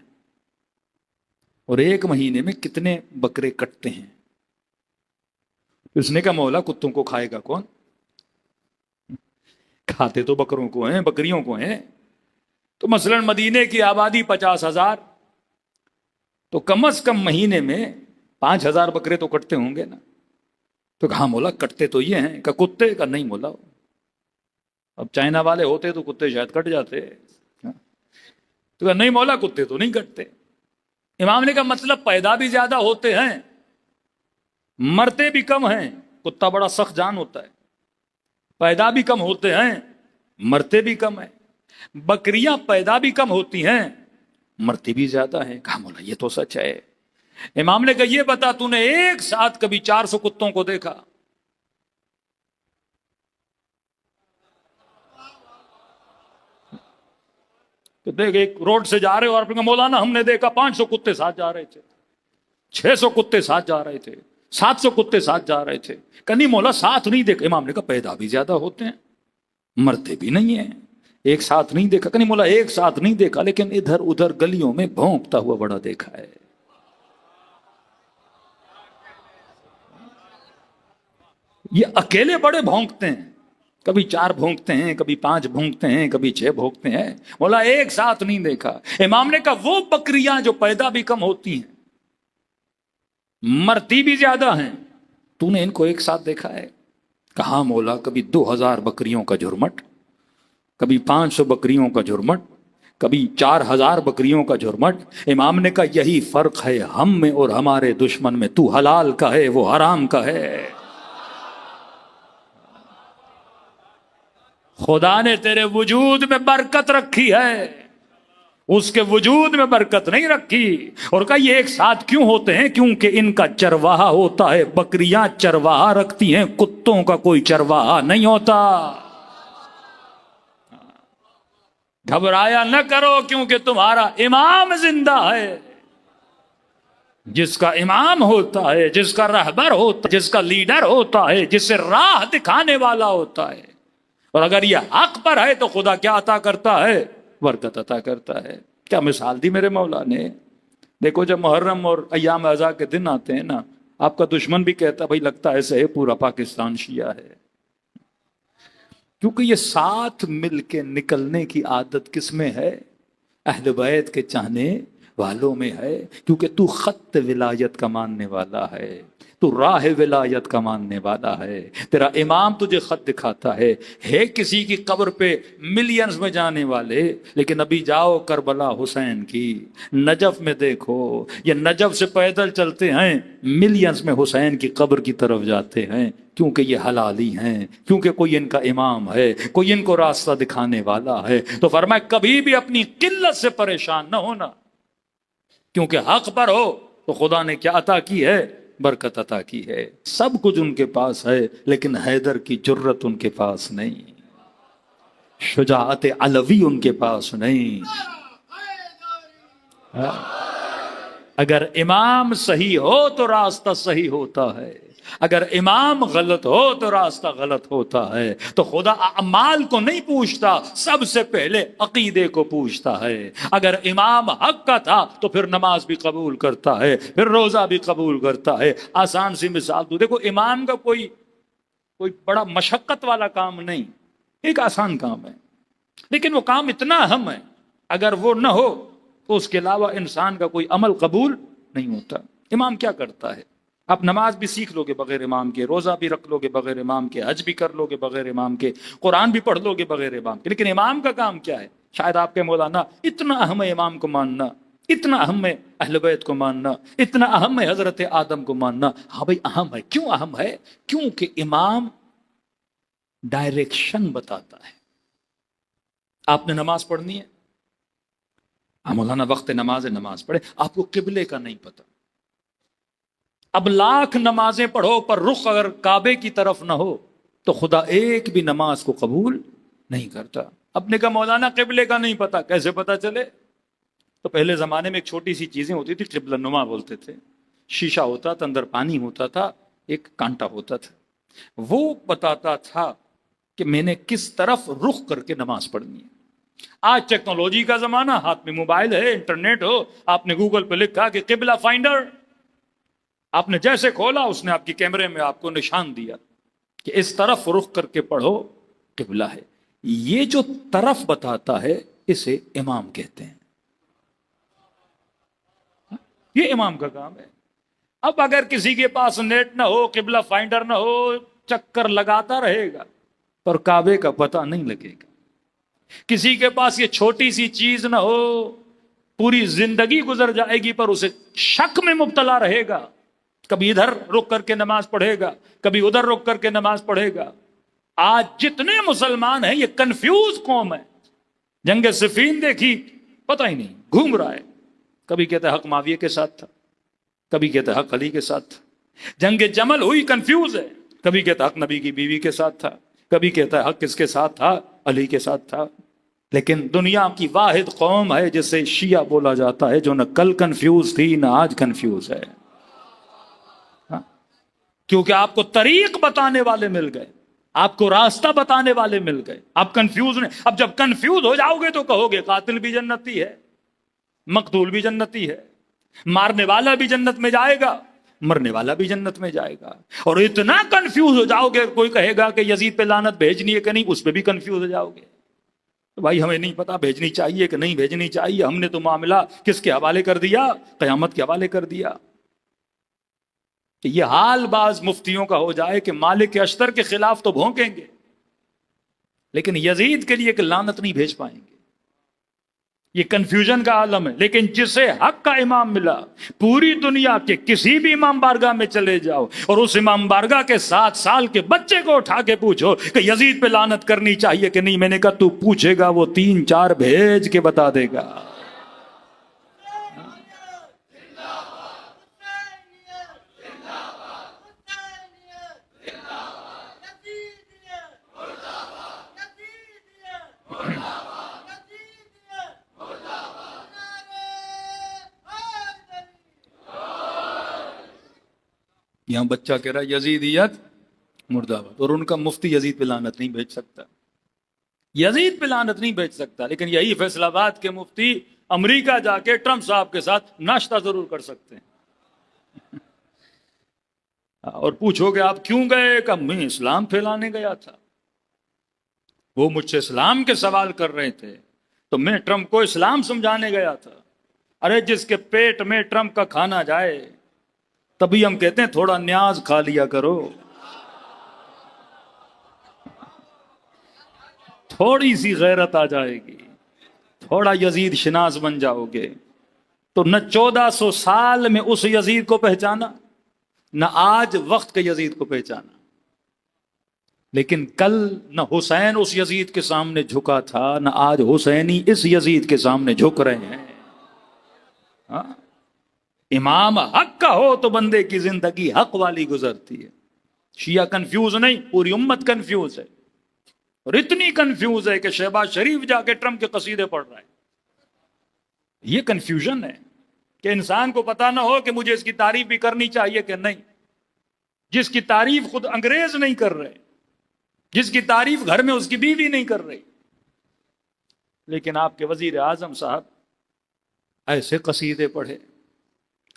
اور ایک مہینے میں کتنے بکرے کٹتے ہیں؟ اس نے کہا مولا کتوں کو کھائے گا کون؟ کھاتے تو بکروں کو ہیں، بکریوں کو ہیں۔ تو مثلا مدینے کی آبادی 50,000، تو کم از کم مہینے میں 5,000 بکرے تو کٹتے ہوں گے نا؟ تو کہا مولا کٹتے تو یہ ہیں۔ کہ کتے؟ کا نہیں مولا، اب چائنا والے ہوتے تو کتے شاید کٹ جاتے۔ تو کہا نہیں مولا کتے تو نہیں کٹتے۔ امام نے کہا مطلب پیدا بھی زیادہ ہوتے ہیں، مرتے بھی کم ہیں۔ کتا بڑا سخت جان ہوتا ہے، پیدا بھی کم ہوتے ہیں، مرتے بھی کم ہیں۔ بکریاں پیدا بھی کم ہوتی ہیں، مرتے بھی زیادہ ہیں۔ کہا مولا یہ تو سچ ہے۔ امام نے کہا یہ بتا تو نے ایک ساتھ کبھی 400 کتوں کو دیکھا؟ تو دیکھ ایک روڈ سے جا رہے ہو اور مولانا ہم نے دیکھا 500 کتے ساتھ جا رہے تھے، 600 کتے ساتھ جا رہے تھے، 700 کتے ساتھ جا رہے تھے۔ کہ نہیں مولا ساتھ نہیں دیکھا۔ امام نے کہا پیدا بھی زیادہ ہوتے ہیں، مرتے بھی نہیں ہیں، ایک ساتھ نہیں دیکھا۔ کہ نہیں مولا ایک ساتھ نہیں دیکھا، لیکن ادھر ادھر گلیوں میں بھونکتا ہوا بڑا دیکھا ہے۔ یہ اکیلے بڑے بھونکتے ہیں، کبھی 4 بھونکتے ہیں، کبھی 5 بھونکتے ہیں، کبھی 6 بھونکتے ہیں، مولا ایک ساتھ نہیں دیکھا۔ امام نے کہا وہ بکریاں جو پیدا بھی کم ہوتی ہیں، مرتی بھی زیادہ ہیں، تو نے ان کو ایک ساتھ دیکھا ہے؟ کہا مولا کبھی 2,000 بکریوں کا جھرمٹ، کبھی 500 بکریوں کا جھرمٹ، کبھی 4,000 بکریوں کا جھرمٹ۔ امام نے کہا یہی فرق ہے ہم میں اور ہمارے دشمن میں، تو حلال کا ہے وہ حرام کا ہے۔ خدا نے تیرے وجود میں برکت رکھی ہے، اس کے وجود میں برکت نہیں رکھی۔ اور کہا یہ ایک ساتھ کیوں ہوتے ہیں؟ کیونکہ ان کا چرواہا ہوتا ہے، بکریاں چرواہا رکھتی ہیں، کتوں کا کوئی چرواہا نہیں ہوتا۔ گھبرایا نہ کرو کیونکہ تمہارا امام زندہ ہے۔ جس کا امام ہوتا ہے، جس کا رہبر ہوتا ہے، جس کا لیڈر ہوتا ہے، جس سے راہ دکھانے والا ہوتا ہے، اور اگر یہ حق پر ہے تو خدا کیا عطا کرتا ہے؟ برکت عطا کرتا ہے۔ کیا مثال دی میرے مولا نے۔ دیکھو جب محرم اور ایام اعزاء کے دن آتے ہیں نا، آپ کا دشمن بھی کہتا بھائی لگتا ہے ایسے ہے پورا پاکستان شیعہ ہے، کیونکہ یہ ساتھ مل کے نکلنے کی عادت کس میں ہے؟ اہل بیت کے چاہنے والوں میں ہے، کیونکہ تو خط ولایت کا ماننے والا ہے، تو راہ ولایت کا ماننے والا ہے، تیرا امام تجھے خط دکھاتا ہے کسی کی قبر پہ ملینز میں جانے والے، لیکن ابھی جاؤ کربلا حسین کی، نجف میں دیکھو، یہ نجف سے پیدل چلتے ہیں، ملینز میں حسین کی قبر کی طرف جاتے ہیں، کیونکہ یہ حلالی ہیں، کیونکہ کوئی ان کا امام ہے، کوئی ان کو راستہ دکھانے والا ہے۔ تو فرمایا کبھی بھی اپنی قلت سے پریشان نہ ہونا، کیونکہ حق پر ہو تو خدا نے کیا عطا کی ہے؟ برکت عطا کی ہے۔ سب کچھ ان کے پاس ہے، لیکن حیدر کی جرت ان کے پاس نہیں، شجاعت علوی ان کے پاس نہیں۔ اگر امام صحیح ہو تو راستہ صحیح ہوتا ہے، اگر امام غلط ہو تو راستہ غلط ہوتا ہے۔ تو خدا اعمال کو نہیں پوچھتا، سب سے پہلے عقیدے کو پوچھتا ہے۔ اگر امام حق کا تھا تو پھر نماز بھی قبول کرتا ہے، پھر روزہ بھی قبول کرتا ہے۔ آسان سی مثال دو، دیکھو امام کا کوئی بڑا مشقت والا کام نہیں، ایک آسان کام ہے، لیکن وہ کام اتنا اہم ہے، اگر وہ نہ ہو تو اس کے علاوہ انسان کا کوئی عمل قبول نہیں ہوتا۔ امام کیا کرتا ہے؟ آپ نماز بھی سیکھ لو گے بغیر امام کے، روزہ بھی رکھ لو گے بغیر امام کے، حج بھی کر لو گے بغیر امام کے، قرآن بھی پڑھ لو گے بغیر امام کے، لیکن امام کا کام کیا ہے؟ شاید آپ کے مولانا اتنا اہم ہے امام کو ماننا، اتنا اہم ہے اہل بیت کو ماننا، اتنا اہم ہے حضرت آدم کو ماننا۔ ہاں بھائی اہم ہے، کیوں اہم ہے؟ کیونکہ امام ڈائریکشن بتاتا ہے۔ آپ نے نماز پڑھنی ہے، مولانا وقت نماز پڑھے، آپ کو قبلے کا نہیں پتا، اب لاکھ نمازیں پڑھو پر رخ اگر کعبے کی طرف نہ ہو تو خدا ایک بھی نماز کو قبول نہیں کرتا۔ اپنے کا مولانا قبلے کا نہیں پتا، کیسے پتا چلے؟ تو پہلے زمانے میں ایک چھوٹی سی چیزیں ہوتی تھی، قبلہ نما بولتے تھے، شیشہ ہوتا تھا، اندر پانی ہوتا تھا، ایک کانٹا ہوتا تھا، وہ بتاتا تھا کہ میں نے کس طرف رخ کر کے نماز پڑھنی ہے۔ آج ٹیکنالوجی کا زمانہ، ہاتھ میں موبائل ہے، انٹرنیٹ ہو، آپ نے گوگل پہ لکھا کہ قبلہ فائنڈر، آپ نے جیسے کھولا اس نے آپ کی کیمرے میں آپ کو نشان دیا کہ اس طرف رخ کر کے پڑھو، قبلہ ہے۔ یہ جو طرف بتاتا ہے اسے امام کہتے ہیں، یہ امام کا کام ہے۔ اب اگر کسی کے پاس نیٹ نہ ہو، قبلہ فائنڈر نہ ہو، چکر لگاتا رہے گا پر کعبے کا پتہ نہیں لگے گا۔ کسی کے پاس یہ چھوٹی سی چیز نہ ہو، پوری زندگی گزر جائے گی پر اسے شک میں مبتلا رہے گا، کبھی ادھر رک کر کے نماز پڑھے گا، کبھی ادھر رک کر کے نماز پڑھے گا۔ آج جتنے مسلمان ہیں یہ کنفیوز قوم ہے۔ جنگ صفین دیکھی، پتہ ہی نہیں، گھوم رہا ہے، کبھی کہتا ہے حق معاویہ کے ساتھ تھا، کبھی کہتا ہے حق علی کے ساتھ تھا۔ جنگ جمل ہوئی، کنفیوز ہے، کبھی کہتا ہے حق نبی کی بیوی کے ساتھ تھا، کبھی کہتا ہے حق کس کے ساتھ تھا؟ علی کے ساتھ تھا۔ لیکن دنیا کی واحد قوم ہے جسے شیعہ بولا جاتا ہے، جو نہ کل کنفیوز تھی نہ آج کنفیوز ہے، کیونکہ آپ کو طریق بتانے والے مل گئے، آپ کو راستہ بتانے والے مل گئے، آپ کنفیوز نہیں۔ اب جب کنفیوز ہو جاؤ گے تو کہو گے قاتل بھی جنتی ہے، مقتول بھی جنتی ہے، مارنے والا بھی جنت میں جائے گا، مرنے والا بھی جنت میں جائے گا۔ اور اتنا کنفیوز ہو جاؤ گے، کوئی کہے گا کہ یزید پہ لعنت بھیجنی ہے کہ نہیں، اس پہ بھی کنفیوز ہو جاؤ گے، بھائی ہمیں نہیں پتا بھیجنی چاہیے کہ نہیں بھیجنی چاہیے، ہم نے تو معاملہ کس کے حوالے کر دیا؟ قیامت کے حوالے کر دیا۔ یہ حال بعض مفتیوں کا ہو جائے کہ مالک اشتر کے خلاف تو بھونکیں گے، لیکن یزید کے لیے کہ لعنت نہیں بھیج پائیں گے۔ یہ کنفیوژن کا عالم ہے۔ لیکن جسے حق کا امام ملا، پوری دنیا کے کسی بھی امام بارگاہ میں چلے جاؤ اور اس امام بارگاہ کے 7 سال کے بچے کو اٹھا کے پوچھو کہ یزید پہ لعنت کرنی چاہیے کہ نہیں، میں نے کہا تو پوچھے گا، وہ 3-4 بھیج کے بتا دے گا۔ یہاں بچہ کہہ رہا ہے یزیدیت مرد آباد، اور ان کا مفتی یزید پہ لعنت نہیں بھیج سکتا، یزید پہ لعنت نہیں بھیج سکتا، لیکن یہی فیصل آباد کے مفتی امریکہ جا کے ٹرمپ صاحب کے ساتھ ناشتہ ضرور کر سکتے ہیں۔ اور پوچھو کہ آپ کیوں گئے؟ کہ میں اسلام پھیلانے گیا تھا۔ وہ مجھ سے اسلام کے سوال کر رہے تھے تو میں ٹرمپ کو اسلام سمجھانے گیا تھا۔ ارے جس کے پیٹ میں ٹرمپ کا کھانا جائے تبھی ہم کہتے ہیں تھوڑا نیاز کھا لیا کرو، تھوڑی سی غیرت آ جائے گی، تھوڑا یزید شناس بن جاؤ گے۔ تو نہ 1400 سال میں اس یزید کو پہچانا، نہ آج وقت کے یزید کو پہچانا، لیکن کل نہ حسین اس یزید کے سامنے جھکا تھا، نہ آج حسینی اس یزید کے سامنے جھک رہے ہیں۔ ہاں؟ امام حق کا ہو تو بندے کی زندگی حق والی گزرتی ہے۔ شیعہ کنفیوز نہیں، پوری امت کنفیوز ہے، اور اتنی کنفیوز ہے کہ شہباز شریف جا کے ٹرمپ کے قصیدے پڑھ رہا ہے۔ یہ کنفیوژن ہے کہ انسان کو پتا نہ ہو کہ مجھے اس کی تعریف بھی کرنی چاہیے کہ نہیں، جس کی تعریف خود انگریز نہیں کر رہے، جس کی تعریف گھر میں اس کی بیوی نہیں کر رہی، لیکن آپ کے وزیر اعظم صاحب ایسے قصیدے پڑھے،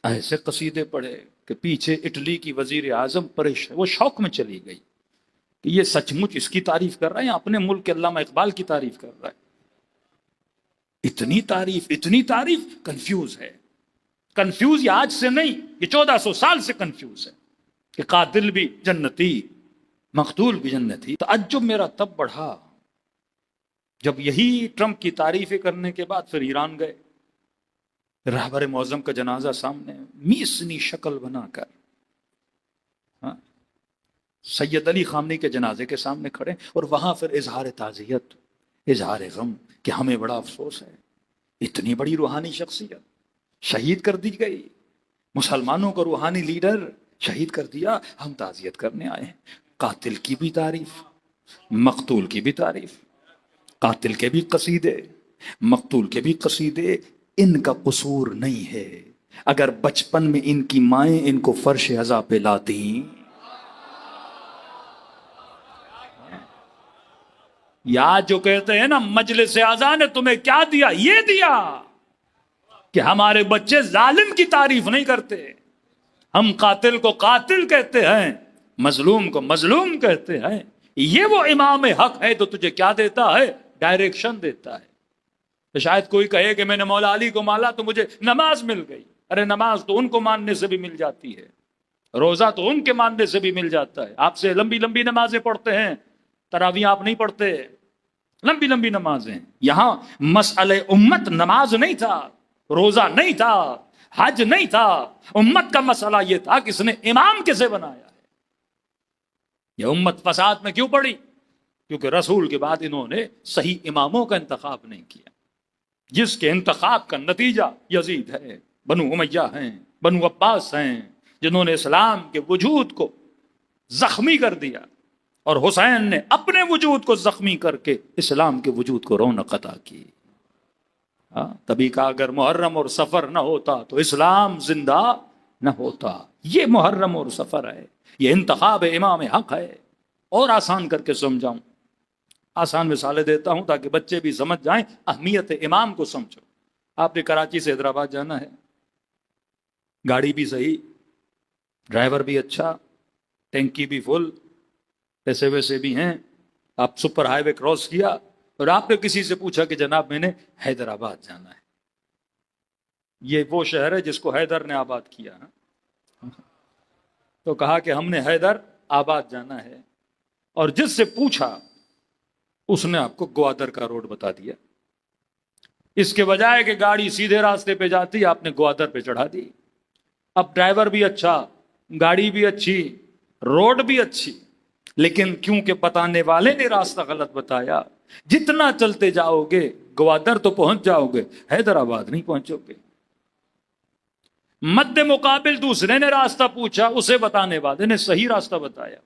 ایسے قصیدے پڑھے کہ پیچھے اٹلی کی وزیر اعظم پریشان، وہ شوق میں چلی گئی کہ یہ سچ مچ اس کی تعریف کر رہا ہے یا اپنے ملک کے علامہ اقبال کی تعریف کر رہا ہے۔ اتنی تعریف، کنفیوز ہے۔ کنفیوز یہ آج سے نہیں، یہ 1400 سال سے کنفیوز ہے کہ قاتل بھی جنتی، مقتول بھی جنتی۔ تعجب میرا تب بڑھا جب یہی ٹرمپ کی تعریفیں کرنے کے بعد پھر ایران گئے، رہبر معظم کا جنازہ سامنے، میسنی شکل بنا کر سید علی خامنی کے جنازے کے سامنے کھڑے، اور وہاں پھر اظہار تعزیت، اظہار غم کہ ہمیں بڑا افسوس ہے، اتنی بڑی روحانی شخصیت شہید کر دی گئی، مسلمانوں کا روحانی لیڈر شہید کر دیا، ہم تعزیت کرنے آئے ہیں۔ قاتل کی بھی تعریف، مقتول کی بھی تعریف، قاتل کے بھی قصیدے، مقتول کے بھی قصیدے۔ ان کا قصور نہیں ہے اگر بچپن میں ان کی مائیں ان کو فرش عزا پہ لاتی۔ یا جو کہتے ہیں نا مجلس اعزا نے تمہیں کیا دیا، یہ دیا کہ ہمارے بچے ظالم کی تعریف نہیں کرتے، ہم قاتل کو قاتل کہتے ہیں، مظلوم کو مظلوم کہتے ہیں۔ یہ وہ امام حق ہے تو تجھے کیا دیتا ہے؟ ڈائریکشن دیتا ہے۔ تو شاید کوئی کہے کہ میں نے مولا علی کو مانا تو مجھے نماز مل گئی۔ ارے نماز تو ان کو ماننے سے بھی مل جاتی ہے، روزہ تو ان کے ماننے سے بھی مل جاتا ہے۔ آپ سے لمبی لمبی نمازیں پڑھتے ہیں، تراویح آپ نہیں پڑھتے، لمبی لمبی نمازیں۔ یہاں مسئلہ امت نماز نہیں تھا، روزہ نہیں تھا، حج نہیں تھا، امت کا مسئلہ یہ تھا کہ اس نے امام کیسے بنایا ہے۔ یہ امت فساد میں کیوں پڑی؟ کیونکہ رسول کے بعد انہوں نے صحیح اماموں کا انتخاب نہیں کیا، جس کے انتخاب کا نتیجہ یزید ہے، بنو امیہ ہیں، بنو عباس ہیں، جنہوں نے اسلام کے وجود کو زخمی کر دیا، اور حسین نے اپنے وجود کو زخمی کر کے اسلام کے وجود کو رونق عطا کی۔ تبھی کہا اگر محرم اور سفر نہ ہوتا تو اسلام زندہ نہ ہوتا۔ یہ محرم اور سفر ہے، یہ انتخاب امام حق ہے۔ اور آسان کر کے سمجھاؤں، آسان مثالیں دیتا ہوں تاکہ بچے بھی سمجھ جائیں، اہمیت امام کو سمجھو۔ آپ نے کراچی سے حیدرآباد جانا ہے، گاڑی بھی صحیح، ڈرائیور بھی اچھا، ٹینکی بھی فل، پیسے ویسے بھی ہیں، آپ سپر ہائی وے کراس کیا اور آپ نے کسی سے پوچھا کہ جناب میں نے حیدرآباد جانا ہے۔ یہ وہ شہر ہے جس کو حیدر نے آباد کیا، تو کہا کہ ہم نے حیدر آباد جانا ہے، اور جس سے پوچھا اس نے آپ کو گوادر کا روڈ بتا دیا۔ اس کے بجائے کہ گاڑی سیدھے راستے پہ جاتی، آپ نے گوادر پہ چڑھا دی۔ اب ڈرائیور بھی اچھا، گاڑی بھی اچھی، روڈ بھی اچھی، لیکن کیونکہ بتانے والے نے راستہ غلط بتایا، جتنا چلتے جاؤ گے گوادر تو پہنچ جاؤ گے، حیدرآباد نہیں پہنچو گے۔ مد مقابل دوسرے نے راستہ پوچھا، اسے بتانے والے نے صحیح راستہ بتایا،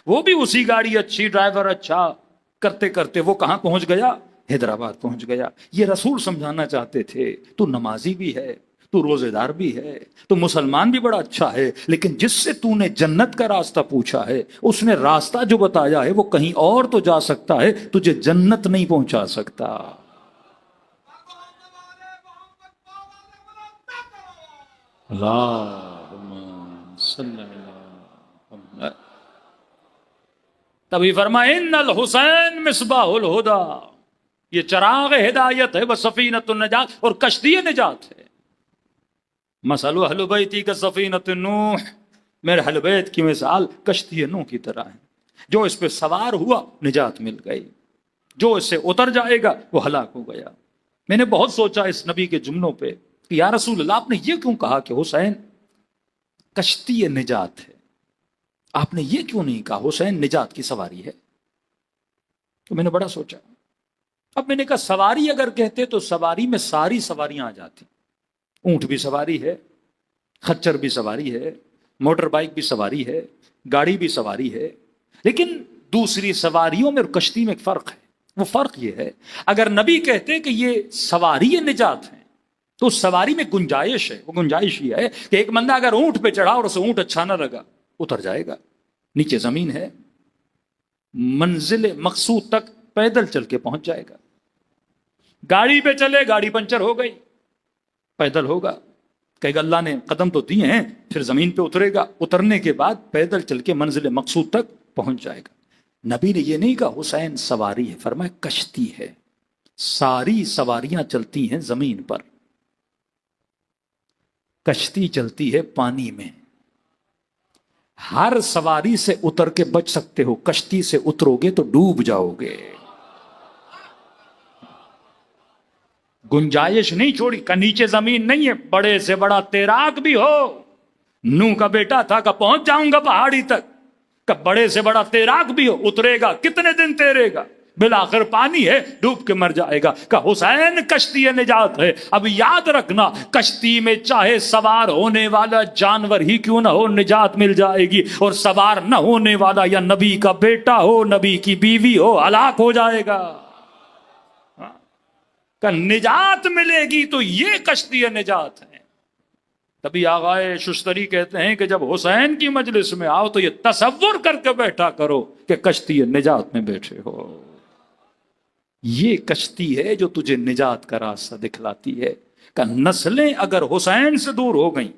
وہ بھی اسی گاڑی اچھی، ڈرائیور اچھا، کرتے کرتے وہ کہاں پہنچ گیا؟ حیدرآباد پہنچ گیا۔ یہ رسول سمجھانا چاہتے تھے، تو نمازی بھی ہے، تو روزے دار بھی ہے، تو مسلمان بھی بڑا اچھا ہے، لیکن جس سے تو نے جنت کا راستہ پوچھا ہے، اس نے راستہ جو بتایا ہے وہ کہیں اور تو جا سکتا ہے، تجھے جنت نہیں پہنچا سکتا۔ اللہم صلی اللہ۔ تبھی فرمایا ان الحسین مصباح الہدی، یہ چراغ ہدایت ہے، وہ سفینۃ النجات، اور کشتی نجات ہے۔ مثل اہل بیتی کسفینۃ نوح، میرے اہل بیت کی مثال کشتی نوح کی طرح ہے، جو اس پہ سوار ہوا نجات مل گئی، جو اس سے اتر جائے گا وہ ہلاک ہو گیا۔ میں نے بہت سوچا اس نبی کے جملوں پہ کہ یا رسول اللہ، آپ نے یہ کیوں کہا کہ حسین کشتی نجات ہے؟ آپ نے یہ کیوں نہیں کہا حسین نجات کی سواری ہے؟ تو میں نے بڑا سوچا۔ اب میں نے کہا سواری اگر کہتے تو سواری میں ساری سواریاں آ جاتی، اونٹ بھی سواری ہے، خچر بھی سواری ہے، موٹر بائک بھی سواری ہے، گاڑی بھی سواری ہے، لیکن دوسری سواریوں میں اور کشتی میں ایک فرق ہے۔ وہ فرق یہ ہے، اگر نبی کہتے کہ یہ سواری نجات ہے تو اس سواری میں گنجائش ہے۔ وہ گنجائش یہ ہے کہ ایک بندہ اگر اونٹ پہ چڑھا اور اسے اونٹ اچھا نہ لگا، اتر جائے گا، نیچے زمین ہے، منزل مقصود تک پیدل چل کے پہنچ جائے گا۔ گاڑی پہ چلے، گاڑی پنچر ہو گئی، پیدل ہوگا، کہے گا اللہ نے قدم تو دیے ہیں، پھر زمین پہ اترے گا، اترنے کے بعد پیدل چل کے منزل مقصود تک پہنچ جائے گا۔ نبی نے یہ نہیں کہا حسین سواری ہے، فرمایا کشتی ہے، ساری سواریاں چلتی ہیں زمین پر، کشتی چلتی ہے پانی میں۔ ہر سواری سے اتر کے بچ سکتے ہو، کشتی سے اترو گے تو ڈوب جاؤ گے۔ گنجائش نہیں چھوڑی کہ نیچے زمین نہیں ہے، بڑے سے بڑا تیراک بھی ہو، نوح کا بیٹا تھا کہ پہنچ جاؤں گا پہاڑی تک، کہ بڑے سے بڑا تیراک بھی ہو، اترے گا، کتنے دن تیرے گا، بالآخر پانی ہے، ڈوب کے مر جائے گا۔ کہ حسین کشتی نجات ہے۔ اب یاد رکھنا، کشتی میں چاہے سوار ہونے والا جانور ہی کیوں نہ ہو، نجات مل جائے گی، اور سوار نہ ہونے والا یا نبی کا بیٹا ہو، نبی کی بیوی ہو، ہلاک ہو جائے گا۔ کہ نجات ملے گی تو یہ کشتی نجات ہے۔ تبھی آغائے ششتری کہتے ہیں کہ جب حسین کی مجلس میں آؤ تو یہ تصور کر کے بیٹھا کرو کہ کشتی نجات میں بیٹھے ہو۔ یہ کشتی ہے جو تجھے نجات کا راستہ دکھلاتی ہے۔ کہ نسلیں اگر حسین سے دور ہو گئیں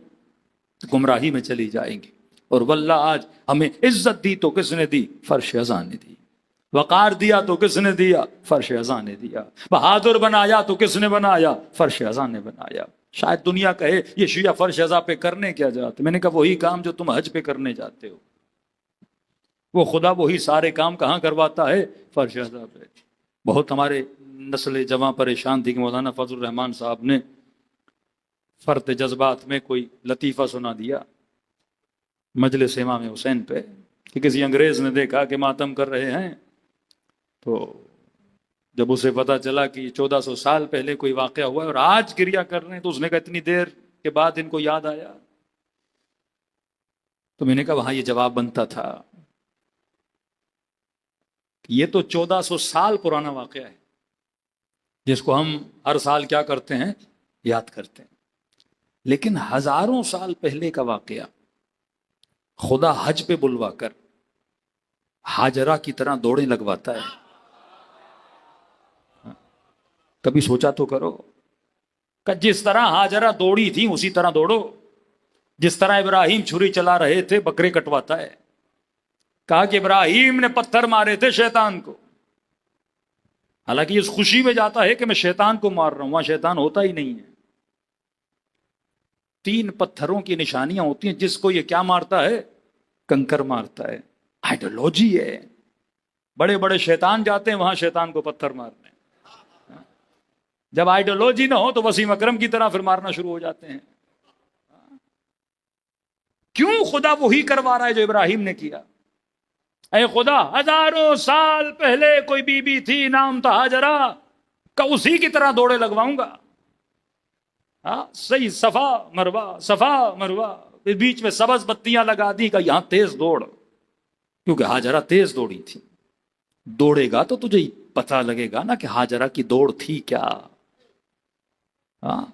تو گمراہی میں چلی جائیں گی۔ اور واللہ آج ہمیں عزت دی تو کس نے دی؟ فرش ازاں نے دی۔ وقار دیا تو کس نے دیا؟ فرش ازاں نے دیا۔ بہادر بنایا تو کس نے بنایا؟ فرش ازاں نے بنایا۔ شاید دنیا کہے یہ شیعہ فرش ازاں پہ کرنے کیا جاتے؟ میں نے کہا وہی کام جو تم حج پہ کرنے جاتے ہو، وہ خدا وہی سارے کام کہاں کرواتا ہے؟ فرش ازاں پہ۔ بہت ہمارے نسل جوان پریشان تھی کہ مولانا فضل الرحمان صاحب نے فرط جذبات میں کوئی لطیفہ سنا دیا مجلس امام حسین پہ، کہ کسی انگریز نے دیکھا کہ ماتم کر رہے ہیں، تو جب اسے پتا چلا کہ 1400 سال پہلے کوئی واقعہ ہوا ہے اور آج گریہ کر رہے ہیں، تو اس نے کہا اتنی دیر کے بعد ان کو یاد آیا۔ تو میں نے کہا وہاں یہ جواب بنتا تھا کہ یہ تو 1400 سال پرانا واقعہ ہے جس کو ہم ہر سال کیا کرتے ہیں؟ یاد کرتے ہیں، لیکن ہزاروں سال پہلے کا واقعہ خدا حج پہ بلوا کر ہاجرہ کی طرح دوڑیں لگواتا ہے۔ کبھی سوچا تو کرو کہ جس طرح ہاجرہ دوڑی تھی اسی طرح دوڑو، جس طرح ابراہیم چھری چلا رہے تھے بکرے کٹواتا ہے۔ کہا کہ ابراہیم نے پتھر مارے تھے شیطان کو، حالانکہ اس خوشی میں جاتا ہے کہ میں شیطان کو مار رہا ہوں، وہاں شیطان ہوتا ہی نہیں ہے۔ 3 پتھروں کی نشانیاں ہوتی ہیں، جس کو یہ کیا مارتا ہے؟ کنکر مارتا ہے۔ آئیڈیالوجی ہے، بڑے بڑے شیطان جاتے ہیں وہاں شیطان کو پتھر مارنے۔ جب آئیڈیالوجی نہ ہو تو وسیم اکرم کی طرح پھر مارنا شروع ہو جاتے ہیں۔ کیوں خدا وہی کروا رہا ہے جو ابراہیم نے کیا؟ اے خدا، ہزاروں سال پہلے کوئی بی بی تھی، نام تھا ہاجرہ، کہ اسی کی طرح دوڑے لگواؤں گا۔ صحیح، صفا مروہ، صفا مروہ، بیچ میں سبز بتیاں لگا دی کہ یہاں تیز دوڑ، کیونکہ ہاجرہ تیز دوڑی تھی۔ دوڑے گا تو تجھے پتہ لگے گا نا کہ ہاجرہ کی دوڑ تھی کیا۔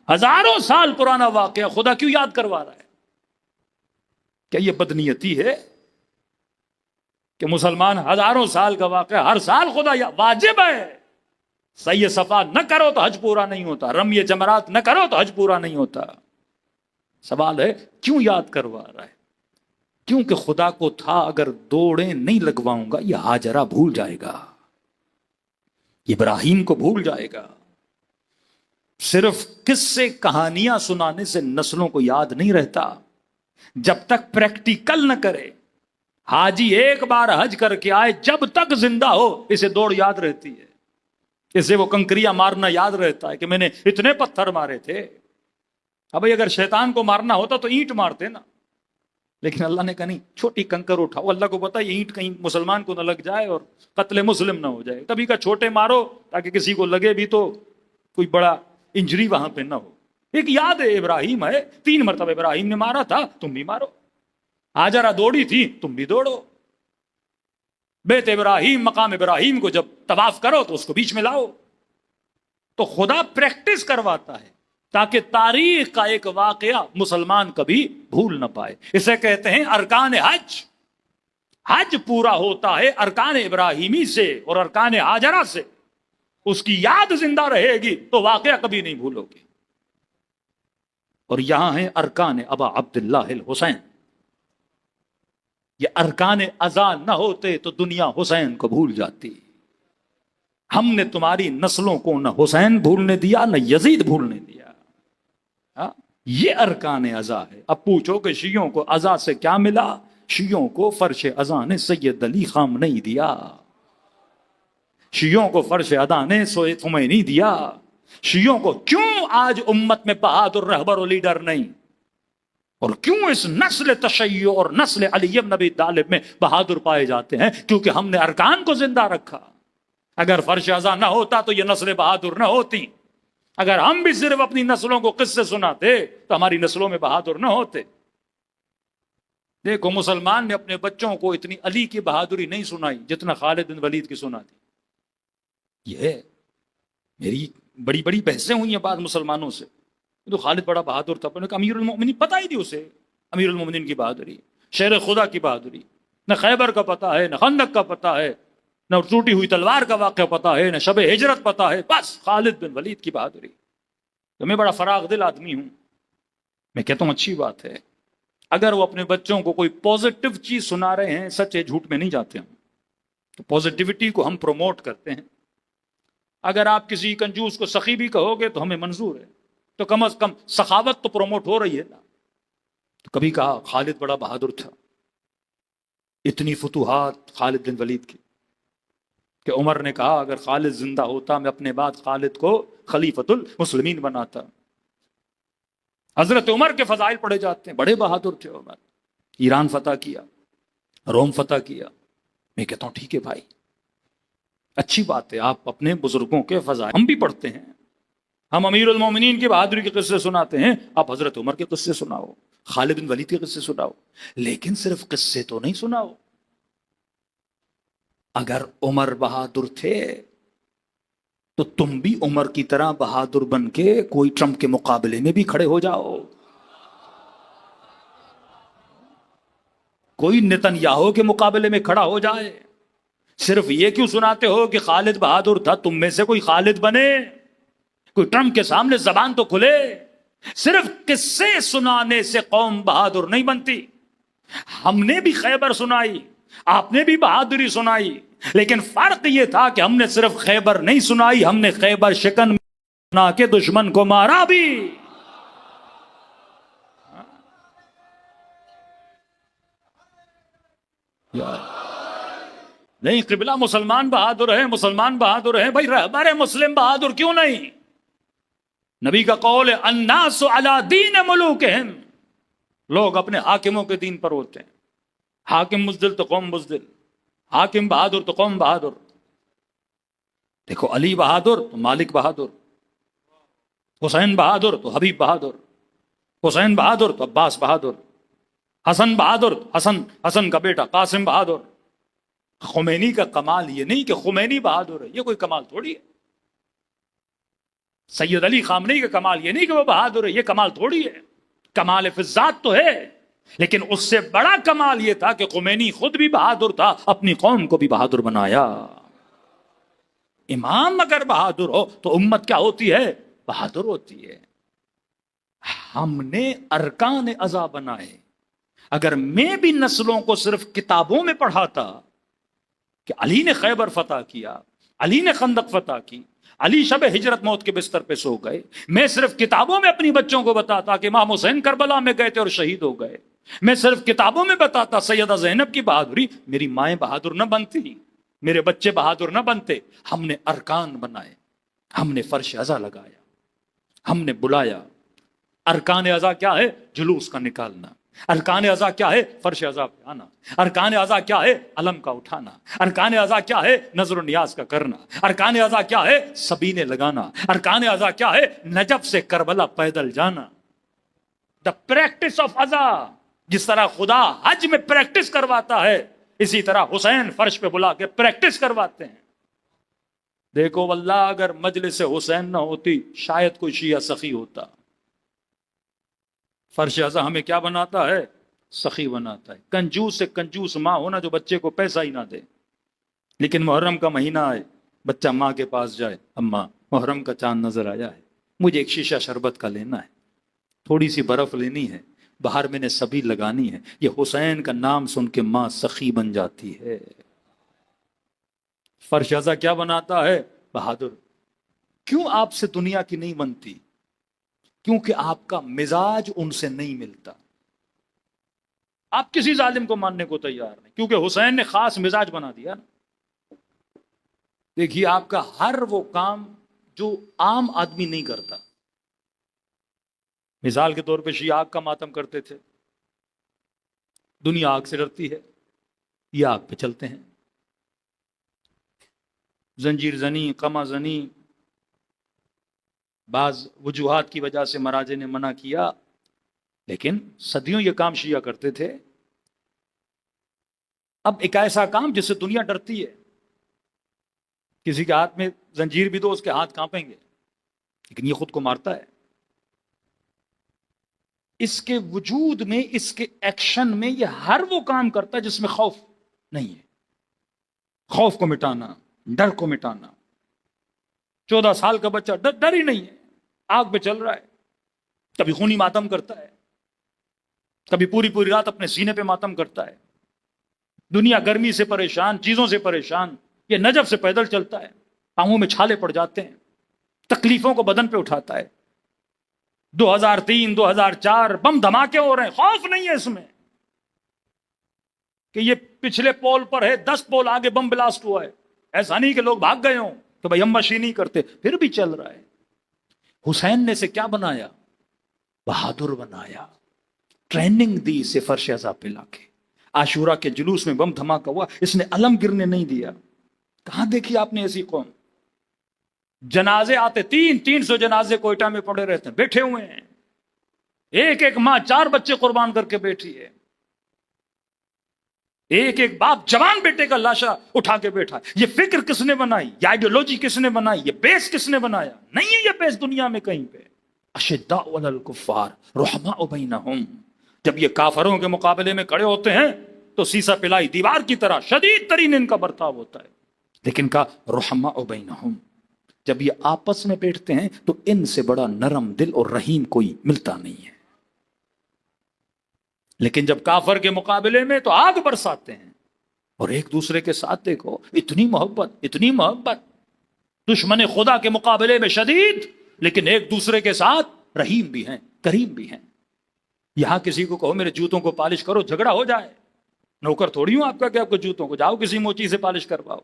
ہزاروں سال پرانا واقعہ خدا کیوں یاد کروا رہا ہے؟ کیا یہ بدنیتی ہے کہ مسلمان ہزاروں سال کا واقعہ ہر سال خدا واجب ہے؟ صحیح صفا نہ کرو تو حج پورا نہیں ہوتا، رمی جمرات نہ کرو تو حج پورا نہیں ہوتا۔ سوال ہے کیوں یاد کروا رہا ہے؟ کیونکہ خدا کو تھا اگر دوڑیں نہیں لگواؤں گا یہ ہاجرہ بھول جائے گا، ابراہیم کو بھول جائے گا۔ صرف قصے کہانیاں سنانے سے نسلوں کو یاد نہیں رہتا، جب تک پریکٹیکل نہ کرے۔ حاجی ایک بار حج کر کے آئے، جب تک زندہ ہو اسے دوڑ یاد رہتی ہے، اسے وہ کنکریاں مارنا یاد رہتا ہے کہ میں نے اتنے پتھر مارے تھے۔ اب اگر شیطان کو مارنا ہوتا تو اینٹ مارتے نا، لیکن اللہ نے کہا نہیں، چھوٹی کنکر اٹھاؤ۔ اللہ کو پتا یہ اینٹ کہیں مسلمان کو نہ لگ جائے اور قتل مسلم نہ ہو جائے، کبھی کا چھوٹے مارو تاکہ کسی کو لگے بھی تو کوئی بڑا انجری وہاں پہ نہ ہو۔ ایک یاد ہے، ابراہیم ہے، 3 مرتبہ ابراہیم نے مارا تھا، تم بھی مارو۔ ہاجرہ دوڑی تھی، تم بھی دوڑو۔ بیت ابراہیم، مقام ابراہیم کو جب طواف کرو تو اس کو بیچ میں لاؤ۔ تو خدا پریکٹس کرواتا ہے تاکہ تاریخ کا ایک واقعہ مسلمان کبھی بھول نہ پائے۔ اسے کہتے ہیں ارکان حج۔ حج پورا ہوتا ہے ارکان ابراہیمی سے اور ارکان ہاجرہ سے۔ اس کی یاد زندہ رہے گی تو واقعہ کبھی نہیں بھولو گے۔ اور یہاں ہے ارکان ابا عبداللہ الحسین۔ یہ ارکان اذان نہ ہوتے تو دنیا حسین کو بھول جاتی۔ ہم نے تمہاری نسلوں کو نہ حسین بھولنے دیا نہ یزید بھولنے دیا۔ یہ ارکان ازا ہے۔ اب پوچھو کہ شیعوں کو ازا سے کیا ملا؟ شیعوں کو فرش ازا نے سید علی خام نہیں دیا، شیعوں کو فرش ادا نے سید خمینی دیا۔ شیعوں کو کیوں آج امت میں بہادر رہبر و لیڈر نہیں، اور کیوں اس نسل تشیع اور نسل علی بن ابی طالب میں بہادر پائے جاتے ہیں؟ کیونکہ ہم نے ارکان کو زندہ رکھا۔ اگر فرش ازا نہ ہوتا تو یہ نسلیں بہادر نہ ہوتی۔ اگر ہم بھی صرف اپنی نسلوں کو قصے سناتے تو ہماری نسلوں میں بہادر نہ ہوتے۔ دیکھو، مسلمان نے اپنے بچوں کو اتنی علی کی بہادری نہیں سنائی جتنا خالد بن ولید کی سنا دی۔ یہ میری بڑی بڑی بحثیں ہوئی ہیں بعض مسلمانوں سے، تو خالد بڑا بہادر تھا۔ کہ امیر المومنین پتہ ہی نہیں اسے، امیر المومنین کی بہادری، شیر خدا کی بہادری، نہ خیبر کا پتہ ہے، نہ خندق کا پتہ ہے، نہ ٹوٹی ہوئی تلوار کا واقعہ پتا ہے، نہ شب ہجرت پتا ہے، بس خالد بن ولید کی بہادری۔ تو میں بڑا فراغ دل آدمی ہوں، میں کہتا ہوں اچھی بات ہے اگر وہ اپنے بچوں کو کوئی پازیٹو چیز سنا رہے ہیں، سچ ہے جھوٹ میں نہیں جاتے ہم، تو پازیٹیوٹی کو ہم پروموٹ کرتے ہیں۔ اگر آپ کسی کنجوس کو سخی بھی کہو گے تو ہمیں منظور ہے، تو کم از کم سخاوت تو پروموٹ ہو رہی ہے نا۔ تو کبھی کہا خالد بڑا بہادر تھا، اتنی فتوحات خالد بن ولید کی کہ عمر نے کہا اگر خالد زندہ ہوتا میں اپنے بعد خالد کو خلیفۃ المسلمین بناتا۔ حضرت عمر کے فضائل پڑھے جاتے ہیں، بڑے بہادر تھے عمر، ایران فتح کیا، روم فتح کیا۔ میں کہتا ہوں ٹھیک ہے بھائی، اچھی بات ہے، آپ اپنے بزرگوں کے فضائل ہم بھی پڑھتے ہیں، ہم امیر المومنین کی بہادری کے قصے سناتے ہیں، آپ حضرت عمر کے قصے سناؤ، خالد بن ولید کے قصے سناؤ، لیکن صرف قصے تو نہیں سناؤ۔ اگر عمر بہادر تھے تو تم بھی عمر کی طرح بہادر بن کے کوئی ٹرمپ کے مقابلے میں بھی کھڑے ہو جاؤ، کوئی نتن یاہو کے مقابلے میں کھڑا ہو جائے۔ صرف یہ کیوں سناتے ہو کہ خالد بہادر تھا؟ تم میں سے کوئی خالد بنے، کوئی ٹرمپ کے سامنے زبان تو کھلے۔ صرف قصے سنانے سے قوم بہادر نہیں بنتی۔ ہم نے بھی خیبر سنائی، آپ نے بھی بہادری سنائی، لیکن فرق یہ تھا کہ ہم نے صرف خیبر نہیں سنائی، ہم نے خیبر شکن بنا کے دشمن کو مارا بھی۔ نہیں قبلہ مسلمان بہادر ہیں، مسلمان بہادر ہیں، بھائی رہبر مسلم بہادر کیوں نہیں؟ نبی کا قول ہے الناس علی دین ملوکہم، لوگ اپنے حاکموں کے دین پر ہوتے ہیں۔ حاکم بزدل تو قوم بزدل، حاکم بہادر تو قوم بہادر۔ دیکھو علی بہادر تو مالک بہادر، حسین بہادر تو حبیب بہادر، حسین بہادر تو عباس بہادر، حسن بہادر تو حسن کا بیٹا قاسم بہادر۔ خمینی کا کمال یہ نہیں کہ خمینی بہادر ہے، یہ کوئی کمال تھوڑی ہے۔ سید علی خامنئی کا کمال یہ نہیں کہ وہ بہادر ہے، یہ کمال تھوڑی ہے۔ کمال فی الذات تو ہے، لیکن اس سے بڑا کمال یہ تھا کہ خمینی خود بھی بہادر تھا، اپنی قوم کو بھی بہادر بنایا۔ امام اگر بہادر ہو تو امت کیا ہوتی ہے؟ بہادر ہوتی ہے۔ ہم نے ارکان اعضا بنائے۔ اگر میں بھی نسلوں کو صرف کتابوں میں پڑھاتا کہ علی نے خیبر فتح کیا، علی نے خندق فتح کی، علی شب ہجرت موت کے بستر پہ سو گئے۔ میں صرف کتابوں میں اپنی بچوں کو بتاتا کہ امام حسین کربلا میں گئے تھے اور شہید ہو گئے، میں صرف کتابوں میں بتاتا سیدہ زینب کی بہادری، میری مائیں بہادر نہ بنتی، میرے بچے بہادر نہ بنتے۔ ہم نے ارکان بنائے، ہم نے فرش ازا لگایا، ہم نے بلایا۔ ارکان ازا کیا ہے؟ جلوس کا نکالنا۔ ارکان ازا کیا ہے؟ فرش ازا پہ آنا۔ ارکان ازا کیا ہے؟ علم کا اٹھانا۔ ارکان ازا کیا ہے؟ نظر و نیاز کا کرنا۔ ارکان ازا کیا ہے؟ سبینے لگانا۔ ارکان ازا کیا ہے؟ نجف سے کربلا پیدل جانا۔ دا پریکٹس آف ازا، جس طرح خدا حج میں پریکٹس کرواتا ہے، اسی طرح حسین فرش پہ بلا کے پریکٹس کرواتے ہیں۔ دیکھو واللہ اگر مجلس حسین نہ ہوتی شاید کوئی شیعہ سخی ہوتا۔ فرش ازا ہمیں کیا بناتا ہے؟ سخی بناتا ہے۔ کنجوس سے کنجوس ماں ہونا جو بچے کو پیسہ ہی نہ دے، لیکن محرم کا مہینہ آئے بچہ ماں کے پاس جائے، اماں محرم کا چاند نظر آیا ہے، مجھے ایک شیشہ شربت کا لینا ہے، تھوڑی سی برف لینی ہے، باہر میں نے سبھی لگانی ہے۔ یہ حسین کا نام سن کے ماں سخی بن جاتی ہے۔ فرش ازا کیا بناتا ہے؟ بہادر۔ کیوں آپ سے دنیا کی نہیں بنتی؟ کیونکہ آپ کا مزاج ان سے نہیں ملتا۔ آپ کسی ظالم کو ماننے کو تیار نہیں، کیونکہ حسین نے خاص مزاج بنا دیا نا۔ دیکھیے آپ کا ہر وہ کام جو عام آدمی نہیں کرتا۔ مثال کے طور پہ شیعہ آگ کا ماتم کرتے تھے، دنیا آگ سے ڈرتی ہے، یہ آگ پہ چلتے ہیں۔ زنجیر زنی، قمع زنی، بعض وجوہات کی وجہ سے مراجع نے منع کیا، لیکن صدیوں یہ کام شیعہ کرتے تھے۔ اب ایک ایسا کام جس سے دنیا ڈرتی ہے، کسی کے ہاتھ میں زنجیر بھی دو اس کے ہاتھ کانپیں گے، لیکن یہ خود کو مارتا ہے۔ اس کے وجود میں، اس کے ایکشن میں یہ ہر وہ کام کرتا ہے جس میں خوف نہیں ہے۔ خوف کو مٹانا، ڈر کو مٹانا۔ 14 سال کا بچہ ڈر ہی نہیں ہے، آگ پہ چل رہا ہے، کبھی خونی ماتم کرتا ہے، کبھی پوری پوری رات اپنے سینے پہ ماتم کرتا ہے۔ دنیا گرمی سے پریشان، چیزوں سے پریشان، یہ نجف سے پیدل چلتا ہے، پاؤں میں چھالے پڑ جاتے ہیں، تکلیفوں کو بدن پہ اٹھاتا ہے۔ 2003 2004 بم دھماکے ہو رہے ہیں، خوف نہیں ہے اس میں کہ یہ پچھلے پول پر ہے، 10 پول آگے بم بلاسٹ ہوا ہے۔ ایسا نہیں کہ لوگ بھاگ گئے ہوں کہ بھائی ہم مشی نہیں کرتے، پھر بھی چل رہا ہے۔ حسین نے اسے کیا بنایا؟ بہادر بنایا، ٹریننگ دی اسے فرش ازا پہ لا کے۔ عاشورہ کے جلوس میں بم دھماکہ ہوا، اس نے علم گرنے نہیں دیا۔ کہاں دیکھی آپ نے ایسی قوم؟ جنازے آتے 300 جنازے کوئٹہ میں پڑے رہتے ہیں، بیٹھے ہوئے ہیں، ایک ایک ماں 4 بچے قربان کر کے بیٹھی ہے، ایک ایک باپ جوان بیٹے کا لاشا اٹھا کے بیٹھا ہے۔ یہ فکر کس نے بنائی؟ یہ آئیڈیولوجی کس نے بنائی؟ یہ بیس کس نے بنایا؟ نہیں ہے یہ بیس دنیا میں کہیں پہ۔ اشداء علی الکفار رحماء بینہم، جب یہ کافروں کے مقابلے میں کھڑے ہوتے ہیں تو سیسا پلائی دیوار کی طرح شدید ترین ان کا برتاؤ ہوتا ہے، لیکن کہا رحماء بینہم، جب یہ آپس میں بیٹھتے ہیں تو ان سے بڑا نرم دل اور رحیم کوئی ملتا نہیں ہے۔ لیکن جب کافر کے مقابلے میں تو آگ برساتے ہیں، اور ایک دوسرے کے ساتھ دیکھو اتنی محبت، دشمن خدا کے مقابلے میں شدید، لیکن ایک دوسرے کے ساتھ رحیم بھی ہیں، کریم بھی ہیں۔ یہاں کسی کو کہو میرے جوتوں کو پالش کرو، جھگڑا ہو جائے، نوکر تھوڑی ہوں آپ کا کہ آپ کو جوتوں کو جاؤ کسی موچی سے پالش کرواؤ۔